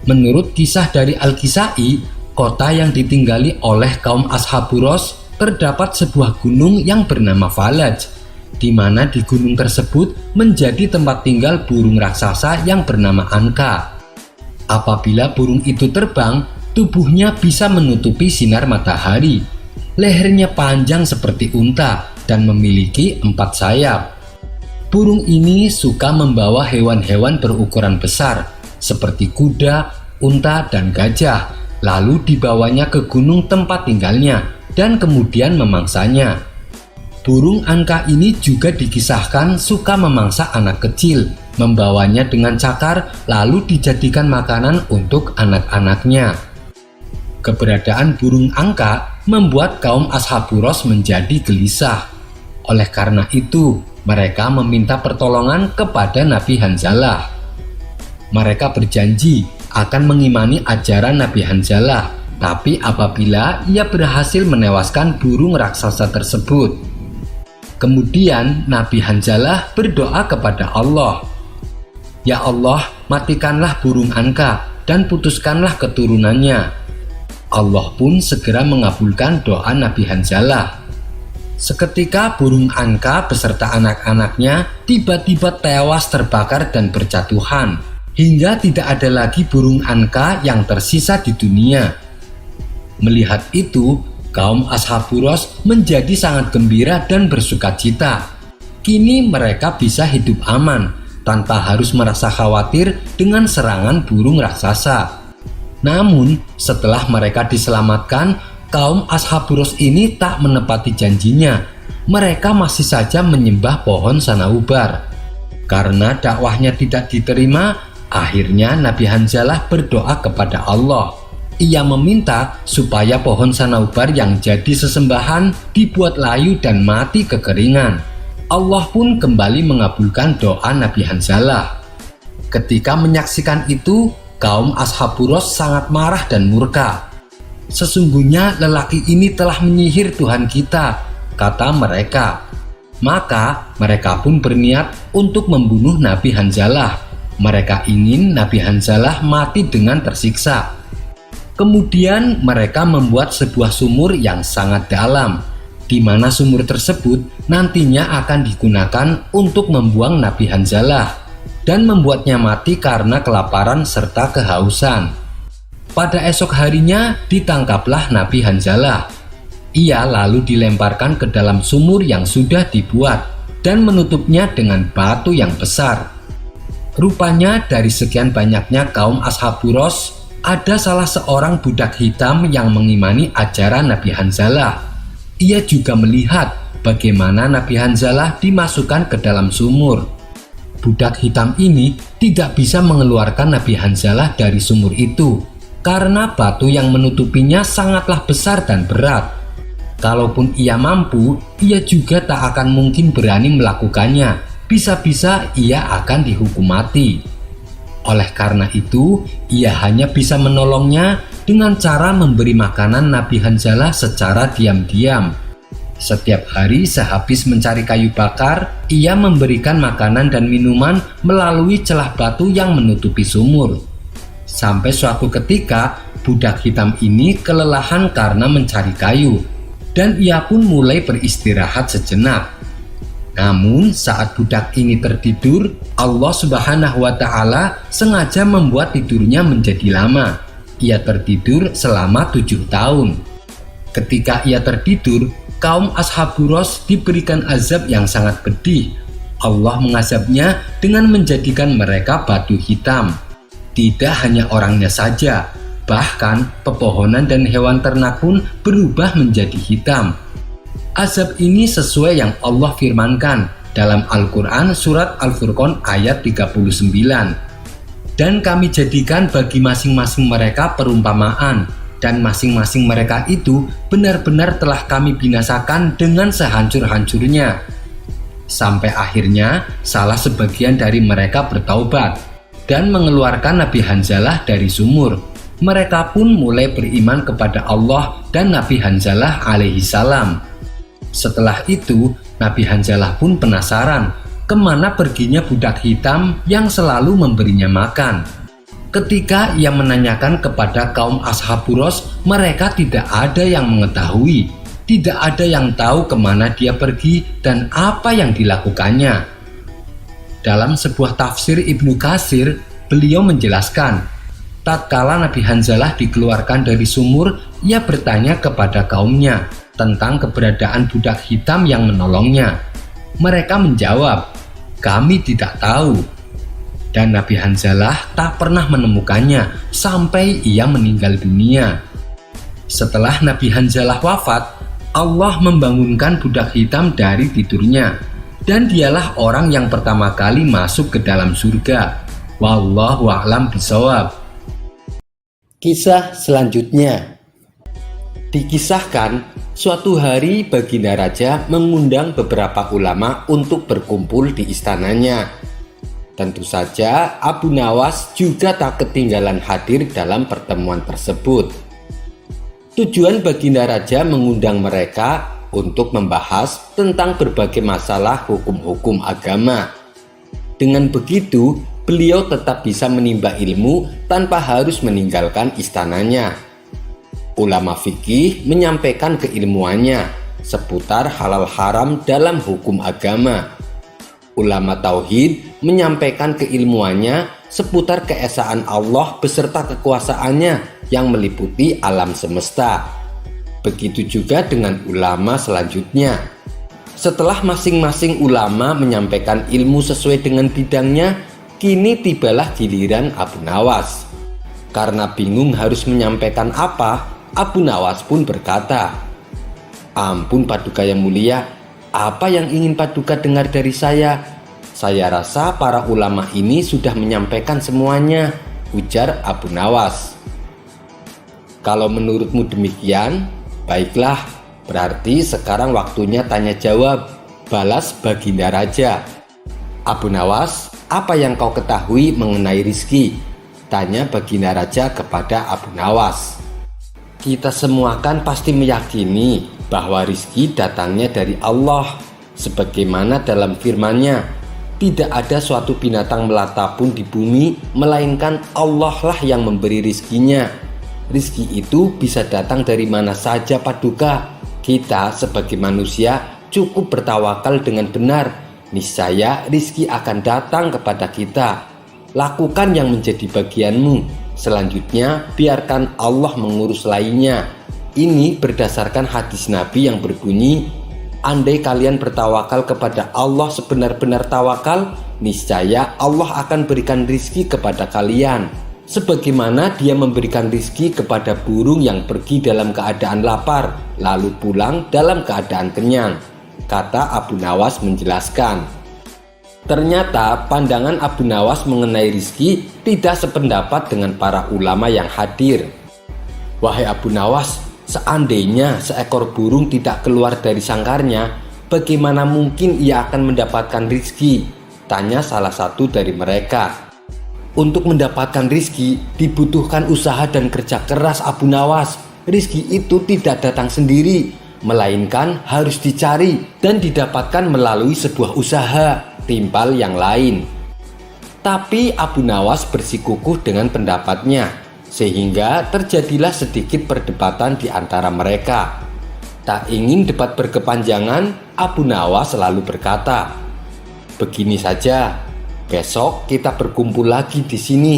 Menurut kisah dari Al-Kisai, kota yang ditinggali oleh kaum Ashabur Ros terdapat sebuah gunung yang bernama Falaj, di mana di gunung tersebut menjadi tempat tinggal burung raksasa yang bernama Anka. Apabila burung itu terbang, tubuhnya bisa menutupi sinar matahari. Lehernya panjang seperti unta dan memiliki 4 sayap. Burung ini suka membawa hewan-hewan berukuran besar seperti kuda, unta, dan gajah, lalu dibawanya ke gunung tempat tinggalnya dan kemudian memangsanya. Burung angka ini juga dikisahkan suka memangsa anak kecil, membawanya dengan cakar lalu dijadikan makanan untuk anak-anaknya. Keberadaan burung angka membuat kaum Ashabur Ros menjadi gelisah. Oleh karena itu, mereka meminta pertolongan kepada Nabi Hanzalah. Mereka berjanji akan mengimani ajaran Nabi Hanzalah, tapi apabila ia berhasil menewaskan burung raksasa tersebut. Kemudian Nabi Hanzalah berdoa kepada Allah, "Ya Allah, matikanlah burung angka dan putuskanlah keturunannya." Allah pun segera mengabulkan doa Nabi Hanzalah. Seketika burung angka beserta anak-anaknya tiba-tiba tewas terbakar dan berjatuhan, hingga tidak ada lagi burung angka yang tersisa di dunia. Melihat itu, kaum Ashabur Ros menjadi sangat gembira dan bersukacita. Kini mereka bisa hidup aman tanpa harus merasa khawatir dengan serangan burung raksasa. Namun, setelah mereka diselamatkan, kaum Ashabur Ros ini tak menepati janjinya. Mereka masih saja menyembah pohon Sanaubar. Karena dakwahnya tidak diterima, akhirnya Nabi Hanzalah berdoa kepada Allah. Ia meminta supaya pohon Sanaubar yang jadi sesembahan dibuat layu dan mati kekeringan. Allah pun kembali mengabulkan doa Nabi Hanzalah. Ketika menyaksikan itu, kaum Ashabur Ros sangat marah dan murka. "Sesungguhnya lelaki ini telah menyihir Tuhan kita," kata mereka. Maka mereka pun berniat untuk membunuh Nabi Hanzalah. Mereka ingin Nabi Hanzalah mati dengan tersiksa. Kemudian mereka membuat sebuah sumur yang sangat dalam, di mana sumur tersebut nantinya akan digunakan untuk membuang Nabi Hanzalah dan membuatnya mati karena kelaparan serta kehausan. Pada esok harinya ditangkaplah Nabi Hanzalah. Ia lalu dilemparkan ke dalam sumur yang sudah dibuat dan menutupnya dengan batu yang besar. Rupanya dari sekian banyaknya kaum Ashabur Ros, ada salah seorang budak hitam yang mengimani ajaran Nabi Hanzalah. Ia juga melihat bagaimana Nabi Hanzalah dimasukkan ke dalam sumur. Budak hitam ini tidak bisa mengeluarkan Nabi Hanzalah dari sumur itu karena batu yang menutupinya sangatlah besar dan berat. Kalaupun ia mampu, ia juga tak akan mungkin berani melakukannya. Bisa-bisa ia akan dihukum mati. Oleh karena itu, ia hanya bisa menolongnya dengan cara memberi makanan Nabi Hanzalah secara diam-diam. Setiap hari sehabis mencari kayu bakar, ia memberikan makanan dan minuman melalui celah batu yang menutupi sumur. Sampai suatu ketika, budak hitam ini kelelahan karena mencari kayu, dan ia pun mulai beristirahat sejenak. Namun saat budak ini tertidur, Allah Subhanahu wa Ta'ala sengaja membuat tidurnya menjadi lama. Ia tertidur selama 7 tahun. Ketika ia tertidur, kaum Ashabur Ros diberikan azab yang sangat pedih. Allah mengazabnya dengan menjadikan mereka batu hitam. Tidak hanya orangnya saja, bahkan pepohonan dan hewan ternak pun berubah menjadi hitam. Azab ini sesuai yang Allah firmankan dalam Al-Quran surat Al-Furqan ayat 39. Dan kami jadikan bagi masing-masing mereka perumpamaan, dan masing-masing mereka itu benar-benar telah kami binasakan dengan sehancur-hancurnya. Sampai akhirnya salah sebagian dari mereka bertaubat dan mengeluarkan Nabi Hanzalah dari sumur. Mereka pun mulai beriman kepada Allah dan Nabi Hanzalah alaihi salam. Setelah itu, Nabi Hanzalah pun penasaran kemana perginya budak hitam yang selalu memberinya makan. Ketika ia menanyakan kepada kaum Ashaburos, mereka tidak ada yang mengetahui, tidak ada yang tahu kemana dia pergi dan apa yang dilakukannya. Dalam sebuah tafsir Ibnu Katsir, beliau menjelaskan, tatkala Nabi Hanzalah dikeluarkan dari sumur, ia bertanya kepada kaumnya tentang keberadaan budak hitam yang menolongnya. Mereka menjawab, "Kami tidak tahu." Dan Nabi Hanzalah tak pernah menemukannya sampai ia meninggal dunia. Setelah Nabi Hanzalah wafat, Allah membangunkan budak hitam dari tidurnya, dan dialah orang yang pertama kali masuk ke dalam surga. Wallahu a'lam bishawab. Kisah selanjutnya. Dikisahkan, suatu hari Baginda Raja mengundang beberapa ulama untuk berkumpul di istananya. Tentu saja Abu Nawas juga tak ketinggalan hadir dalam pertemuan tersebut. Tujuan Baginda Raja mengundang mereka untuk membahas tentang berbagai masalah hukum-hukum agama. Dengan begitu, beliau tetap bisa menimba ilmu tanpa harus meninggalkan istananya. Ulama fikih menyampaikan keilmuannya seputar halal haram dalam hukum agama. Ulama tauhid menyampaikan keilmuannya seputar keesaan Allah beserta kekuasaannya yang meliputi alam semesta. Begitu juga dengan ulama selanjutnya. Setelah masing-masing ulama menyampaikan ilmu sesuai dengan bidangnya, kini tibalah giliran Abu Nawas. Karena bingung harus menyampaikan apa, Abu Nawas pun berkata, "Ampun Paduka yang mulia, apa yang ingin Paduka dengar dari saya? Saya rasa para ulama ini sudah menyampaikan semuanya," ujar Abu Nawas. "Kalau menurutmu demikian, baiklah, berarti sekarang waktunya tanya jawab," balas Baginda Raja. "Abu Nawas, apa yang kau ketahui mengenai rizki?" tanya Baginda Raja kepada Abu Nawas. "Kita semua kan pasti meyakini bahwa rizki datangnya dari Allah. Sebagaimana dalam firman-Nya, tidak ada suatu binatang melata pun di bumi, melainkan Allah lah yang memberi rizkinya. Rizki itu bisa datang dari mana saja Paduka. Kita sebagai manusia cukup bertawakal dengan benar. Niscaya rizki akan datang kepada kita. Lakukan yang menjadi bagianmu. Selanjutnya biarkan Allah mengurus lainnya." Ini berdasarkan hadis Nabi yang berbunyi, "Andai kalian bertawakal kepada Allah sebenar-benar tawakal, niscaya Allah akan berikan rizki kepada kalian, sebagaimana Dia memberikan rizki kepada burung yang pergi dalam keadaan lapar, lalu pulang dalam keadaan kenyang," kata Abu Nawas menjelaskan. Ternyata pandangan Abu Nawas mengenai rizki tidak sependapat dengan para ulama yang hadir. "Wahai Abu Nawas, seandainya seekor burung tidak keluar dari sangkarnya, bagaimana mungkin ia akan mendapatkan rizki?" tanya salah satu dari mereka. "Untuk mendapatkan rizki dibutuhkan usaha dan kerja keras Abu Nawas. Rizki itu tidak datang sendiri, melainkan harus dicari dan didapatkan melalui sebuah usaha timpal yang lain." Tapi Abu Nawas bersikukuh dengan pendapatnya, sehingga terjadilah sedikit perdebatan di antara mereka. Tak ingin debat berkepanjangan, Abu Nawas selalu berkata, "Begini saja, besok kita berkumpul lagi di sini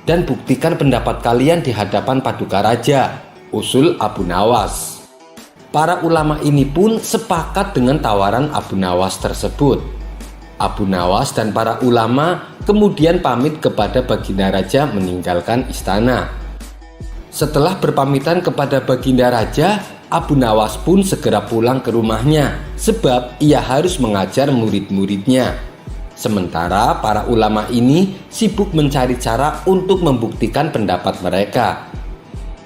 dan buktikan pendapat kalian di hadapan Paduka Raja," usul Abu Nawas. Para ulama ini pun sepakat dengan tawaran Abu Nawas tersebut. Abu Nawas dan para ulama kemudian pamit kepada Baginda Raja meninggalkan istana. Setelah berpamitan kepada Baginda Raja, Abu Nawas pun segera pulang ke rumahnya sebab ia harus mengajar murid-muridnya. Sementara para ulama ini sibuk mencari cara untuk membuktikan pendapat mereka.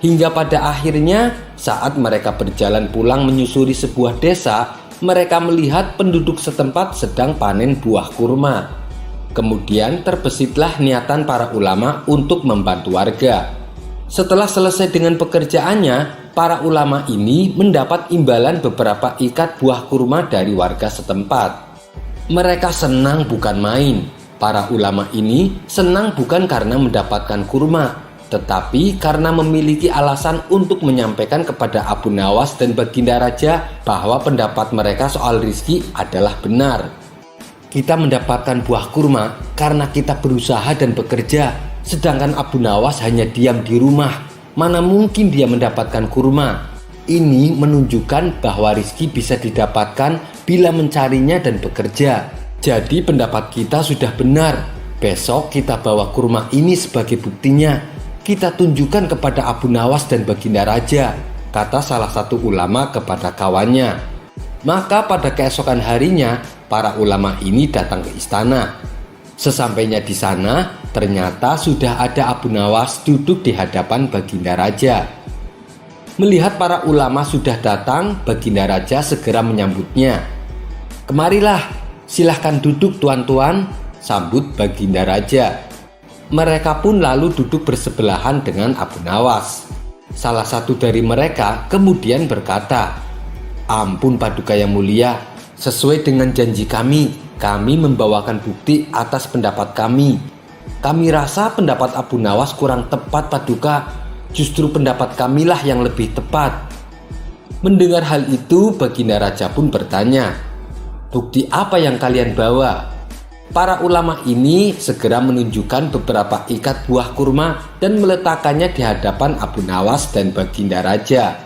Hingga pada akhirnya saat mereka berjalan pulang menyusuri sebuah desa, mereka melihat penduduk setempat sedang panen buah kurma. Kemudian terbesitlah niatan para ulama untuk membantu warga. Setelah selesai dengan pekerjaannya, para ulama ini mendapat imbalan beberapa ikat buah kurma dari warga setempat. Mereka senang bukan main. Para ulama ini senang bukan karena mendapatkan kurma, tetapi karena memiliki alasan untuk menyampaikan kepada Abu Nawas dan Baginda Raja bahwa pendapat mereka soal rizki adalah benar. Kita mendapatkan buah kurma karena kita berusaha dan bekerja, sedangkan Abu Nawas hanya diam di rumah. Mana mungkin dia mendapatkan kurma? Ini menunjukkan bahwa rizki bisa didapatkan bila mencarinya dan bekerja. Jadi pendapat kita sudah benar. Besok kita bawa kurma ini sebagai buktinya. Kita tunjukkan kepada Abu Nawas dan Baginda Raja, kata salah satu ulama kepada kawannya. Maka pada keesokan harinya, para ulama ini datang ke istana. Sesampainya di sana, ternyata sudah ada Abu Nawas duduk di hadapan Baginda Raja. Melihat para ulama sudah datang, Baginda Raja segera menyambutnya. "Kemarilah, silahkan duduk tuan-tuan," sambut Baginda Raja. Mereka pun lalu duduk bersebelahan dengan Abu Nawas. Salah satu dari mereka kemudian berkata, "Ampun Paduka yang mulia, sesuai dengan janji kami membawakan bukti atas pendapat kami. Kami rasa pendapat Abu Nawas kurang tepat Paduka, justru pendapat kamilah yang lebih tepat." Mendengar hal itu, Baginda Raja pun bertanya, "Bukti apa yang kalian bawa?" Para ulama ini segera menunjukkan beberapa ikat buah kurma dan meletakkannya di hadapan Abu Nawas dan Baginda Raja.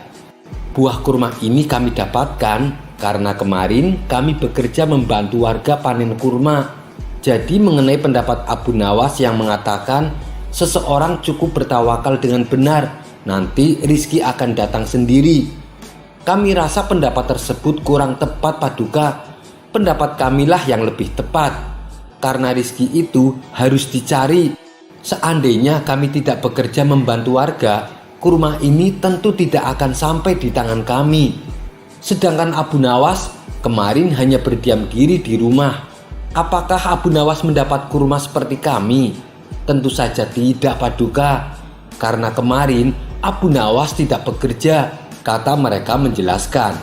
"Buah kurma ini kami dapatkan karena kemarin kami bekerja membantu warga panen kurma. Jadi mengenai pendapat Abu Nawas yang mengatakan seseorang cukup bertawakal dengan benar, nanti rizki akan datang sendiri. Kami rasa pendapat tersebut kurang tepat Paduka. Pendapat kamilah yang lebih tepat. Karena rizki itu harus dicari. Seandainya kami tidak bekerja membantu warga, kurma ini tentu tidak akan sampai di tangan kami. Sedangkan Abu Nawas kemarin hanya berdiam diri di rumah. Apakah Abu Nawas mendapat kurma seperti kami? Tentu saja tidak Paduka. Karena kemarin Abu Nawas tidak bekerja," kata mereka menjelaskan.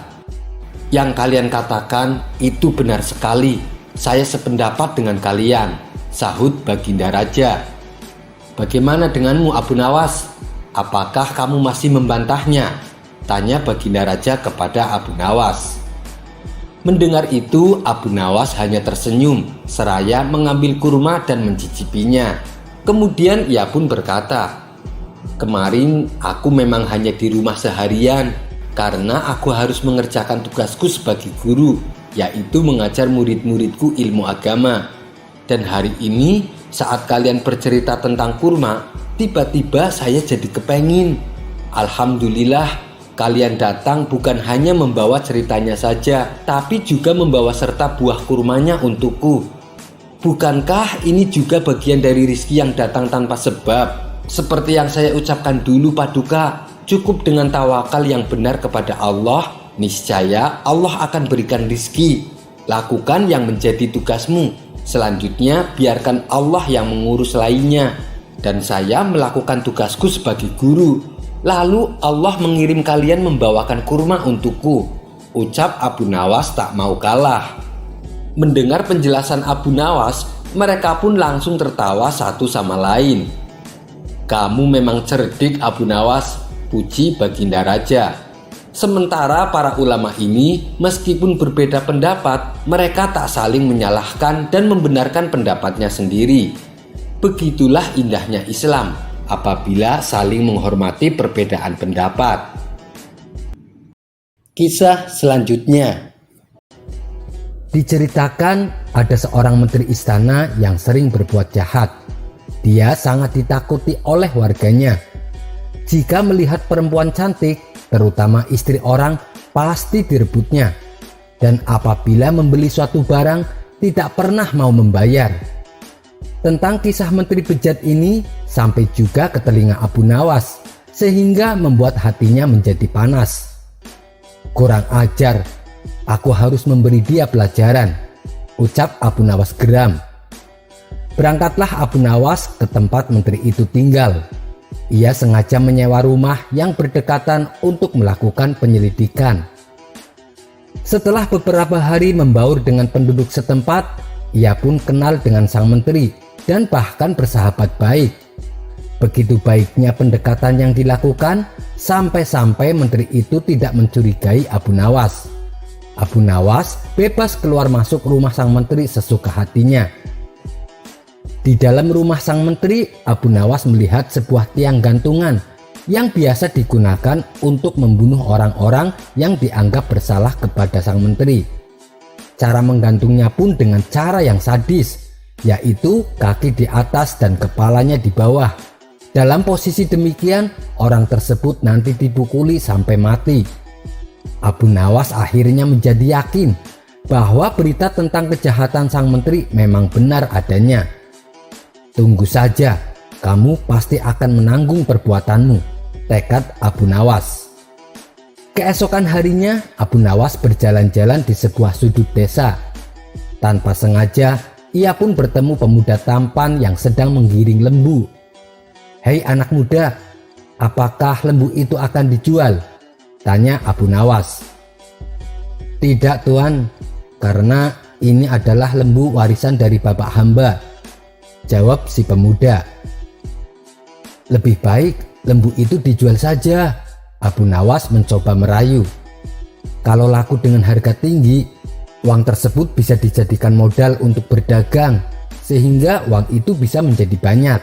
"Yang kalian katakan itu benar sekali. Saya sependapat dengan kalian," sahut Baginda Raja. "Bagaimana denganmu Abu Nawas? Apakah kamu masih membantahnya?" tanya Baginda Raja kepada Abu Nawas. Mendengar itu, Abu Nawas hanya tersenyum seraya mengambil kurma dan mencicipinya. Kemudian ia pun berkata, "Kemarin aku memang hanya di rumah seharian karena aku harus mengerjakan tugasku sebagai guru, yaitu mengajar murid-muridku ilmu agama. Dan hari ini saat kalian bercerita tentang kurma, tiba-tiba saya jadi kepengin. Alhamdulillah, kalian datang bukan hanya membawa ceritanya saja, tapi juga membawa serta buah kurmanya untukku. Bukankah ini juga bagian dari rizki yang datang tanpa sebab? Seperti yang saya ucapkan dulu Paduka, cukup dengan tawakal yang benar kepada Allah, niscaya Allah akan berikan rizki. Lakukan yang menjadi tugasmu. Selanjutnya biarkan Allah yang mengurus lainnya. Dan saya melakukan tugasku sebagai guru. Lalu Allah mengirim kalian membawakan kurma untukku," ucap Abu Nawas tak mau kalah. Mendengar penjelasan Abu Nawas, mereka pun langsung tertawa satu sama lain. "Kamu memang cerdik Abu Nawas," puji Baginda Raja. Sementara para ulama ini meskipun berbeda pendapat, mereka tak saling menyalahkan dan membenarkan pendapatnya sendiri. Begitulah indahnya Islam apabila saling menghormati perbedaan pendapat. Kisah selanjutnya. Diceritakan ada seorang menteri istana yang sering berbuat jahat. Dia sangat ditakuti oleh warganya. Jika melihat perempuan cantik, terutama istri orang, pasti direbutnya. Dan apabila membeli suatu barang, tidak pernah mau membayar. Tentang kisah menteri bejat ini sampai juga ke telinga Abu Nawas, sehingga membuat hatinya menjadi panas. "Kurang ajar, aku harus memberi dia pelajaran," ucap Abu Nawas geram. Berangkatlah Abu Nawas ke tempat menteri itu tinggal. Ia sengaja menyewa rumah yang berdekatan untuk melakukan penyelidikan. Setelah beberapa hari membaur dengan penduduk setempat, ia pun kenal dengan sang menteri dan bahkan bersahabat baik. Begitu baiknya pendekatan yang dilakukan, sampai-sampai menteri itu tidak mencurigai Abu Nawas. Abu Nawas bebas keluar masuk rumah sang menteri sesuka hatinya. Di dalam rumah sang menteri, Abu Nawas melihat sebuah tiang gantungan yang biasa digunakan untuk membunuh orang-orang yang dianggap bersalah kepada sang menteri. Cara menggantungnya pun dengan cara yang sadis, yaitu kaki di atas dan kepalanya di bawah. Dalam posisi demikian, orang tersebut nanti dipukuli sampai mati. Abu Nawas akhirnya menjadi yakin bahwa berita tentang kejahatan sang menteri memang benar adanya. "Tunggu saja, kamu pasti akan menanggung perbuatanmu," tekad Abu Nawas. Keesokan harinya, Abu Nawas berjalan-jalan di sebuah sudut desa. Tanpa sengaja, ia pun bertemu pemuda tampan yang sedang menggiring lembu. "Hei anak muda, apakah lembu itu akan dijual?" tanya Abu Nawas. "Tidak tuan, karena ini adalah lembu warisan dari bapak hamba," jawab si pemuda. "Lebih baik lembu itu dijual saja," Abu Nawas mencoba merayu. "Kalau laku dengan harga tinggi, uang tersebut bisa dijadikan modal untuk berdagang, sehingga uang itu bisa menjadi banyak."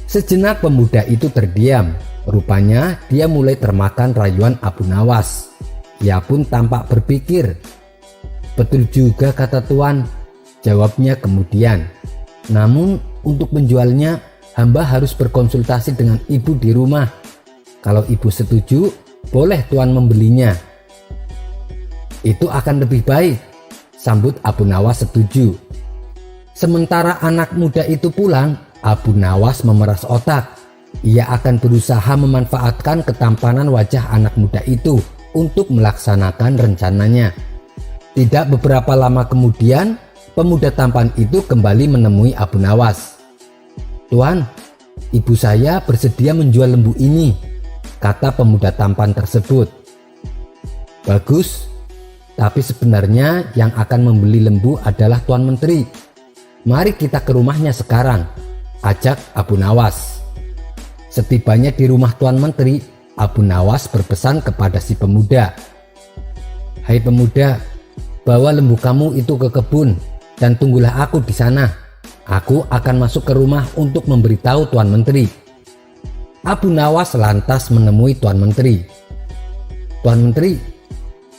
Sejenak pemuda itu terdiam. Rupanya dia mulai termakan rayuan Abu Nawas. Ia pun tampak berpikir. "Betul juga kata tuan," jawabnya kemudian. "Namun untuk menjualnya, hamba harus berkonsultasi dengan ibu di rumah. Kalau ibu setuju, boleh tuan membelinya." "Itu akan lebih baik," sambut Abu Nawas setuju. Sementara anak muda itu pulang, Abu Nawas memeras otak. Ia akan berusaha memanfaatkan ketampanan wajah anak muda itu untuk melaksanakan rencananya. Tidak beberapa lama kemudian, pemuda tampan itu kembali menemui Abu Nawas. "Tuan, ibu saya bersedia menjual lembu ini," kata pemuda tampan tersebut. "Bagus, tapi sebenarnya yang akan membeli lembu adalah Tuan Menteri. Mari kita ke rumahnya sekarang," ajak Abu Nawas. Setibanya di rumah Tuan Menteri, Abu Nawas berpesan kepada si pemuda. "Hai pemuda, bawa lembu kamu itu ke kebun dan tunggulah aku di sana. Aku akan masuk ke rumah untuk memberitahu Tuan Menteri." Abu Nawas lantas menemui Tuan Menteri. "Tuan Menteri,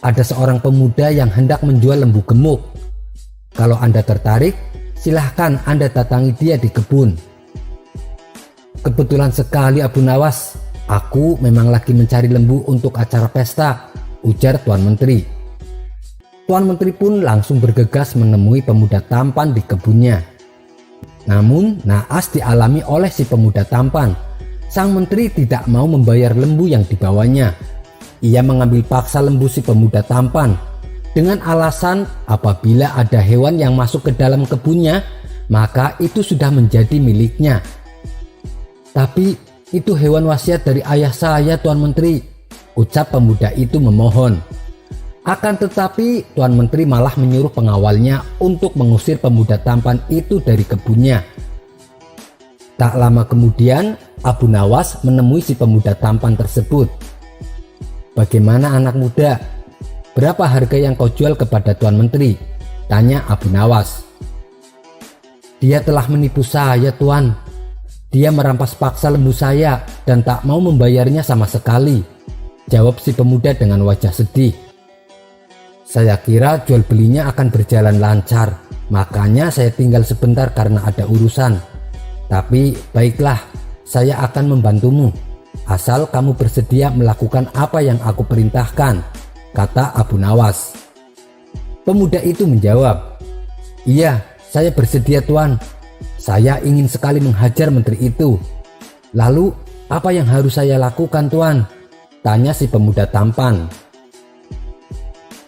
ada seorang pemuda yang hendak menjual lembu gemuk. Kalau Anda tertarik, silahkan Anda datangi dia di kebun." "Kebetulan sekali Abu Nawas, aku memang lagi mencari lembu untuk acara pesta," ujar Tuan Menteri. Tuan Menteri pun langsung bergegas menemui pemuda tampan di kebunnya. Namun naas dialami oleh si pemuda tampan. Sang menteri tidak mau membayar lembu yang dibawanya. Ia mengambil paksa lembu si pemuda tampan dengan alasan apabila ada hewan yang masuk ke dalam kebunnya, maka itu sudah menjadi miliknya. "Tapi itu hewan wasiat dari ayah saya, Tuan Menteri," ucap pemuda itu memohon. Akan tetapi Tuan Menteri malah menyuruh pengawalnya untuk mengusir pemuda tampan itu dari kebunnya. Tak lama kemudian Abu Nawas menemui si pemuda tampan tersebut. "Bagaimana anak muda? Berapa harga yang kau jual kepada Tuan Menteri?" tanya Abu Nawas. "Dia telah menipu saya, Tuan. Dia merampas paksa lembu saya dan tak mau membayarnya sama sekali," jawab si pemuda dengan wajah sedih. "Saya kira jual belinya akan berjalan lancar, makanya saya tinggal sebentar karena ada urusan. Tapi baiklah, saya akan membantumu, asal kamu bersedia melakukan apa yang aku perintahkan," kata Abu Nawas. Pemuda itu menjawab, Iya, saya bersedia Tuan. Saya ingin sekali menghajar menteri itu. Lalu, apa yang harus saya lakukan Tuan? Tanya si pemuda tampan.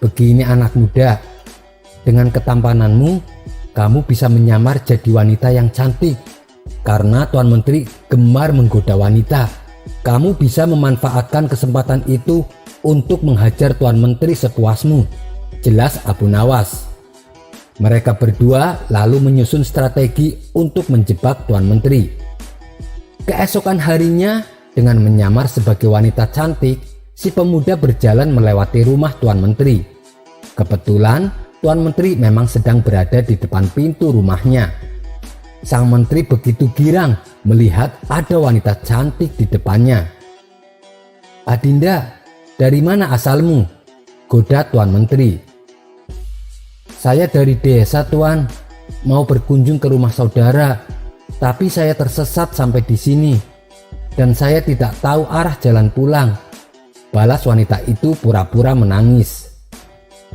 Begini anak muda, dengan ketampananmu, kamu bisa menyamar jadi wanita yang cantik. Karena Tuan Menteri gemar menggoda wanita, kamu bisa memanfaatkan kesempatan itu untuk menghajar Tuan Menteri sepuasmu. Jelas Abu Nawas. Mereka berdua lalu menyusun strategi untuk menjebak Tuan Menteri. Keesokan harinya, dengan menyamar sebagai wanita cantik, si pemuda berjalan melewati rumah Tuan Menteri. Kebetulan Tuan Menteri memang sedang berada di depan pintu rumahnya. Sang menteri begitu girang melihat ada wanita cantik di depannya. Adinda, dari mana asalmu? Goda Tuan Menteri. Saya dari desa Tuan, mau berkunjung ke rumah saudara, tapi saya tersesat sampai di sini dan saya tidak tahu arah jalan pulang. Balas wanita itu pura-pura menangis.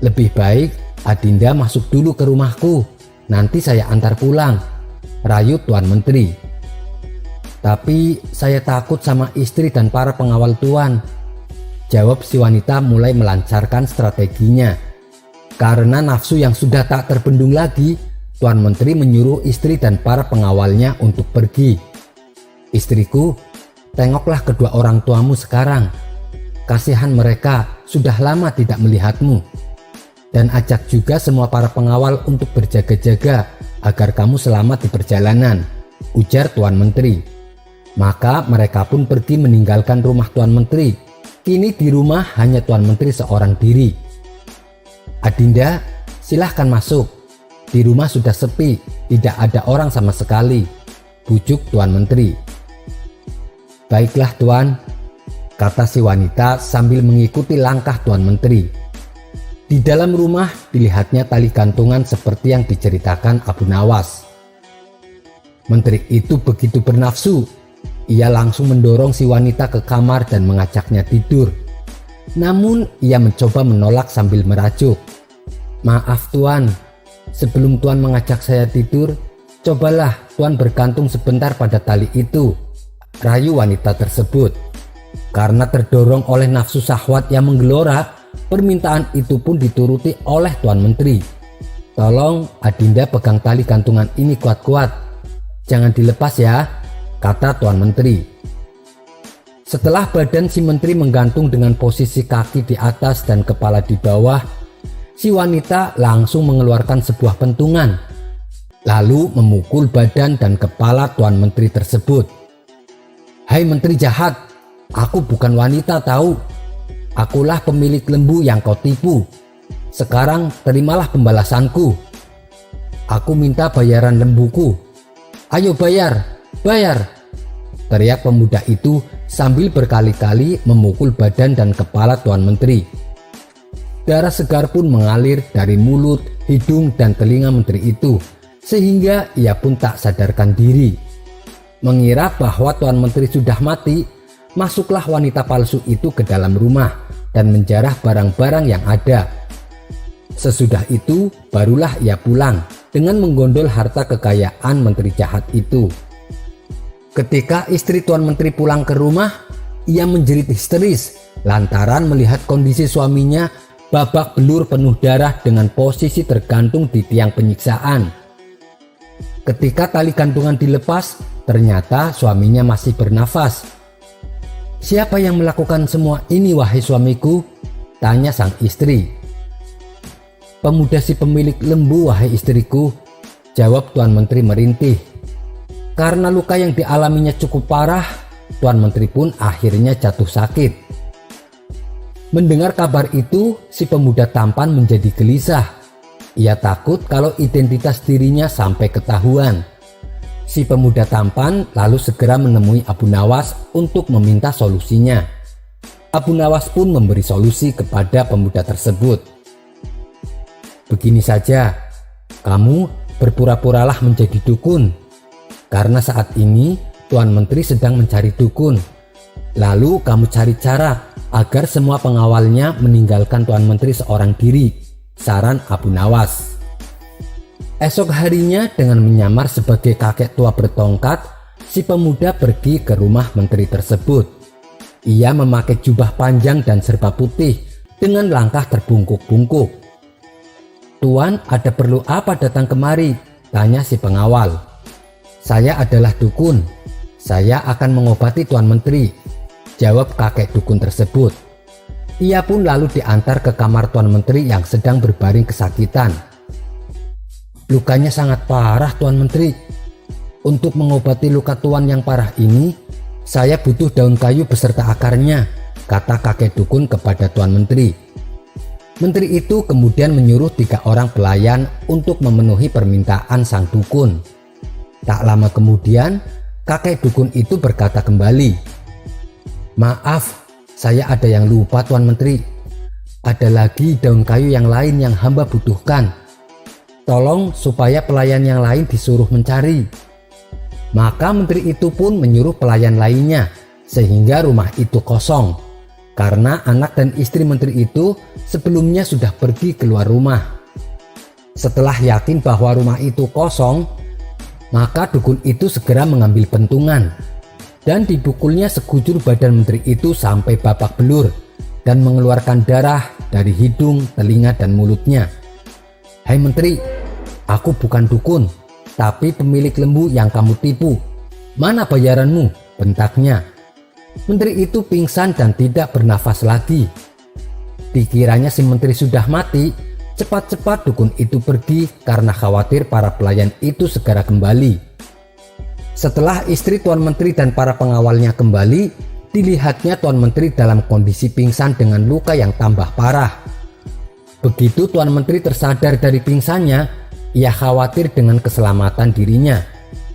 Lebih baik Adinda masuk dulu ke rumahku, nanti saya antar pulang, rayu Tuan Menteri. Tapi saya takut sama istri dan para pengawal Tuan, jawab si wanita mulai melancarkan strateginya. Karena nafsu yang sudah tak terbendung lagi, Tuan Menteri menyuruh istri dan para pengawalnya untuk pergi. Istriku, tengoklah kedua orang tuamu sekarang. Kasihan mereka sudah lama tidak melihatmu. Dan ajak juga semua para pengawal untuk berjaga-jaga agar kamu selamat di perjalanan, ujar Tuan Menteri. Maka mereka pun pergi meninggalkan rumah Tuan Menteri. Kini di rumah hanya Tuan Menteri seorang diri. Adinda, silahkan masuk. Di rumah sudah sepi, tidak ada orang sama sekali, bujuk Tuan Menteri. Baiklah Tuan, kata si wanita sambil mengikuti langkah Tuan Menteri. Di dalam rumah dilihatnya tali gantungan seperti yang diceritakan Abu Nawas. Menteri itu begitu bernafsu, ia langsung mendorong si wanita ke kamar dan mengajaknya tidur. Namun ia mencoba menolak sambil merajuk. Maaf Tuan, sebelum Tuan mengajak saya tidur, cobalah Tuan bergantung sebentar pada tali itu, rayu wanita tersebut. Karena terdorong oleh nafsu syahwat yang menggelora, permintaan itu pun dituruti oleh Tuan Menteri. Tolong Adinda pegang tali gantungan ini kuat-kuat, jangan dilepas ya, kata Tuan Menteri. Setelah badan si menteri menggantung dengan posisi kaki di atas dan kepala di bawah, si wanita langsung mengeluarkan sebuah pentungan, lalu memukul badan dan kepala Tuan Menteri tersebut. Hai menteri jahat, aku bukan wanita tahu. Akulah pemilik lembu yang kau tipu. Sekarang terimalah pembalasanku. Aku minta bayaran lembuku. Ayo bayar, bayar, teriak pemuda itu sambil berkali-kali memukul badan dan kepala Tuan Menteri. Darah segar pun mengalir dari mulut, hidung, dan telinga menteri itu, sehingga ia pun tak sadarkan diri. Mengira bahwa Tuan Menteri sudah mati, masuklah wanita palsu itu ke dalam rumah dan menjarah barang-barang yang ada. Sesudah itu barulah ia pulang dengan menggondol harta kekayaan menteri jahat itu. Ketika istri Tuan Menteri pulang ke rumah, ia menjerit histeris lantaran melihat kondisi suaminya babak belur penuh darah dengan posisi tergantung di tiang penyiksaan. Ketika tali gantungan dilepas, ternyata suaminya masih bernafas. Siapa yang melakukan semua ini wahai suamiku? Tanya sang istri. Pemuda si pemilik lembu wahai istriku, jawab Tuan Menteri merintih. Karena luka yang dialaminya cukup parah, Tuan Menteri pun akhirnya jatuh sakit. Mendengar kabar itu, si pemuda tampan menjadi gelisah. Ia takut kalau identitas dirinya sampai ketahuan. Si pemuda tampan lalu segera menemui Abu Nawas untuk meminta solusinya. Abu Nawas pun memberi solusi kepada pemuda tersebut. Begini saja, kamu berpura-puralah menjadi dukun. Karena saat ini Tuan Menteri sedang mencari dukun. Lalu kamu cari cara agar semua pengawalnya meninggalkan Tuan Menteri seorang diri, saran Abu Nawas. Esok harinya dengan menyamar sebagai kakek tua bertongkat, si pemuda pergi ke rumah menteri tersebut. Ia memakai jubah panjang dan serba putih dengan langkah terbungkuk-bungkuk. "Tuan, ada perlu apa datang kemari?" tanya si pengawal. "Saya adalah dukun. Saya akan mengobati Tuan Menteri," jawab kakek dukun tersebut. Ia pun lalu diantar ke kamar Tuan Menteri yang sedang berbaring kesakitan. "Lukanya sangat parah, Tuan Menteri. Untuk mengobati luka Tuan yang parah ini, saya butuh daun kayu beserta akarnya," kata kakek dukun kepada Tuan Menteri. Menteri itu kemudian menyuruh 3 orang pelayan untuk memenuhi permintaan sang dukun. Tak lama kemudian, kakek dukun itu berkata kembali, "Maaf, saya ada yang lupa, Tuan Menteri. Ada lagi daun kayu yang lain yang hamba butuhkan. Tolong supaya pelayan yang lain disuruh mencari." Maka menteri itu pun menyuruh pelayan lainnya, sehingga rumah itu kosong, karena anak dan istri menteri itu sebelumnya sudah pergi keluar rumah. Setelah yakin bahwa rumah itu kosong, maka dukun itu segera mengambil pentungan dan dipukulnya sekujur badan menteri itu sampai babak belur dan mengeluarkan darah dari hidung, telinga, dan mulutnya. "Hai menteri, aku bukan dukun, tapi pemilik lembu yang kamu tipu. Mana bayaranmu?" bentaknya. Menteri itu pingsan dan tidak bernafas lagi. Dikiranya si menteri sudah mati, cepat-cepat dukun itu pergi karena khawatir para pelayan itu segera kembali. Setelah istri Tuan Menteri dan para pengawalnya kembali, dilihatnya Tuan Menteri dalam kondisi pingsan dengan luka yang tambah parah. Begitu Tuan Menteri tersadar dari pingsannya, ia khawatir dengan keselamatan dirinya.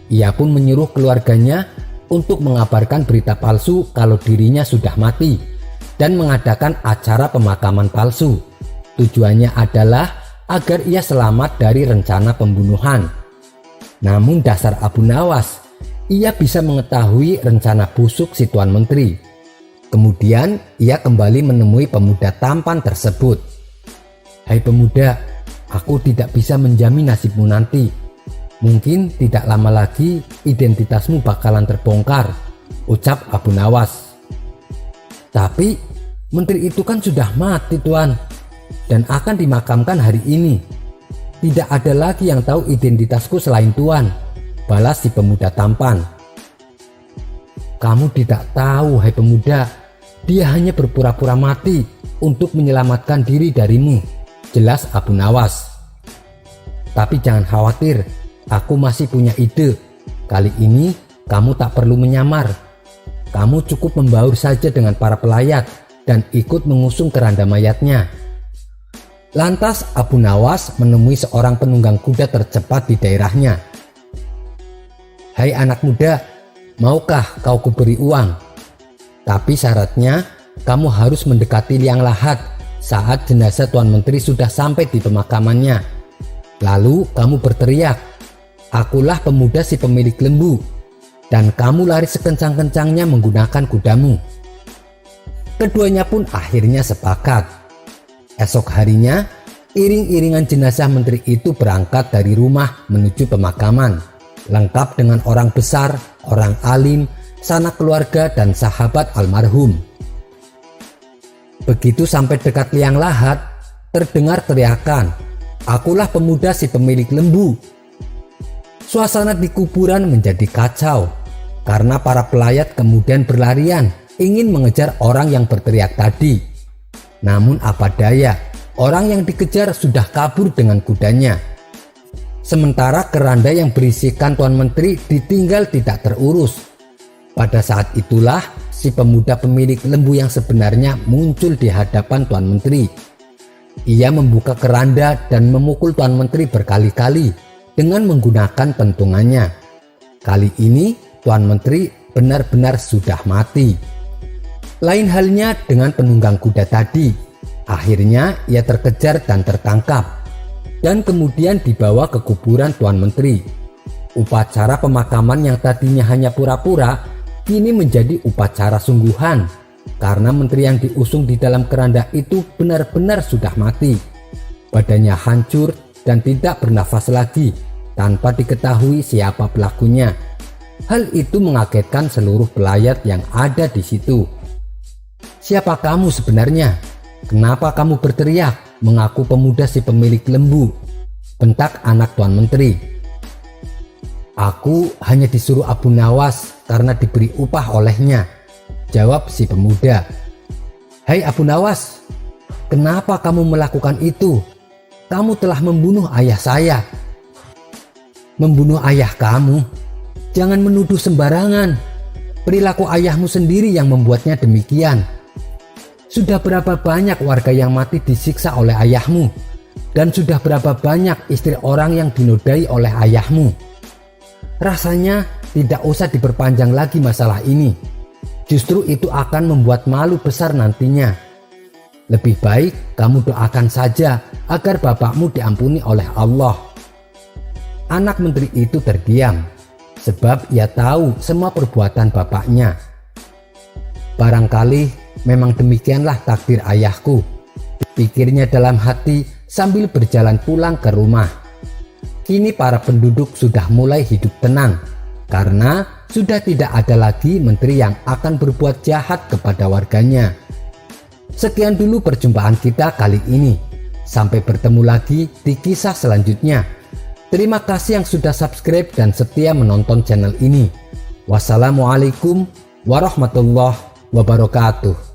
Ia pun menyuruh keluarganya untuk mengabarkan berita palsu kalau dirinya sudah mati dan mengadakan acara pemakaman palsu. Tujuannya adalah agar ia selamat dari rencana pembunuhan. Namun dasar Abu Nawas, ia bisa mengetahui rencana busuk si Tuan Menteri. Kemudian ia kembali menemui pemuda tampan tersebut. "Hai pemuda, aku tidak bisa menjamin nasibmu nanti. Mungkin tidak lama lagi identitasmu bakalan terbongkar," ucap Abu Nawas. "Tapi menteri itu kan sudah mati, Tuan, dan akan dimakamkan hari ini. Tidak ada lagi yang tahu identitasku selain Tuan," balas si pemuda tampan. "Kamu tidak tahu, hai pemuda, dia hanya berpura-pura mati untuk menyelamatkan diri darimu," jelas Abu Nawas. "Tapi jangan khawatir, aku masih punya ide. Kali ini kamu tak perlu menyamar. Kamu cukup membaur saja dengan para pelayat dan ikut mengusung keranda mayatnya." Lantas Abu Nawas menemui seorang penunggang kuda tercepat di daerahnya. "Hai anak muda, maukah kau kuberi uang? Tapi syaratnya kamu harus mendekati liang lahat saat jenazah Tuan Menteri sudah sampai di pemakamannya. Lalu kamu berteriak, 'Akulah pemuda si pemilik lembu,' dan kamu lari sekencang-kencangnya menggunakan kudamu." Keduanya pun akhirnya sepakat. Esok harinya, iring-iringan jenazah menteri itu berangkat dari rumah menuju pemakaman, lengkap dengan orang besar, orang alim, sanak keluarga, dan sahabat almarhum. Begitu sampai dekat liang lahat, terdengar teriakan, "Akulah pemuda si pemilik lembu." Suasana di kuburan menjadi kacau karena para pelayat kemudian berlarian ingin mengejar orang yang berteriak tadi. Namun apa daya, orang yang dikejar sudah kabur dengan kudanya. Sementara keranda yang berisikan Tuan Menteri ditinggal tidak terurus. Pada saat itulah si pemuda pemilik lembu yang sebenarnya muncul di hadapan Tuan Menteri. Ia membuka keranda dan memukul Tuan Menteri berkali-kali dengan menggunakan pentungannya. Kali ini Tuan Menteri benar-benar sudah mati. Lain halnya dengan penunggang kuda tadi. Akhirnya ia terkejar dan tertangkap, dan kemudian dibawa ke kuburan Tuan Menteri. Upacara pemakaman yang tadinya hanya pura-pura kini menjadi upacara sungguhan, karena menteri yang diusung di dalam keranda itu benar-benar sudah mati. Badannya hancur, dan tidak bernafas lagi tanpa diketahui siapa pelakunya. Hal itu mengagetkan seluruh pelayat yang ada di situ. "Siapa kamu sebenarnya? Kenapa kamu berteriak mengaku pemuda si pemilik lembu?" bentak anak Tuan Menteri. "Aku hanya disuruh Abu Nawas karena diberi upah olehnya," jawab si pemuda. "Hai Abu Nawas, kenapa kamu melakukan itu? Kamu telah membunuh ayah saya." "Membunuh ayah kamu? Jangan menuduh sembarangan. Perilaku ayahmu sendiri yang membuatnya demikian. Sudah berapa banyak warga yang mati disiksa oleh ayahmu? Dan sudah berapa banyak istri orang yang dinodai oleh ayahmu? Rasanya tidak usah diperpanjang lagi masalah ini. Justru itu akan membuat malu besar nantinya. Lebih baik kamu doakan saja agar bapakmu diampuni oleh Allah." Anak menteri itu terdiam, sebab ia tahu semua perbuatan bapaknya. "Barangkali memang demikianlah takdir ayahku," pikirnya dalam hati sambil berjalan pulang ke rumah. Kini para penduduk sudah mulai hidup tenang karena sudah tidak ada lagi menteri yang akan berbuat jahat kepada warganya. Sekian dulu perjumpaan kita kali ini. Sampai bertemu lagi di kisah selanjutnya. Terima kasih yang sudah subscribe dan setia menonton channel ini. Wassalamualaikum warahmatullahi wabarakatuh.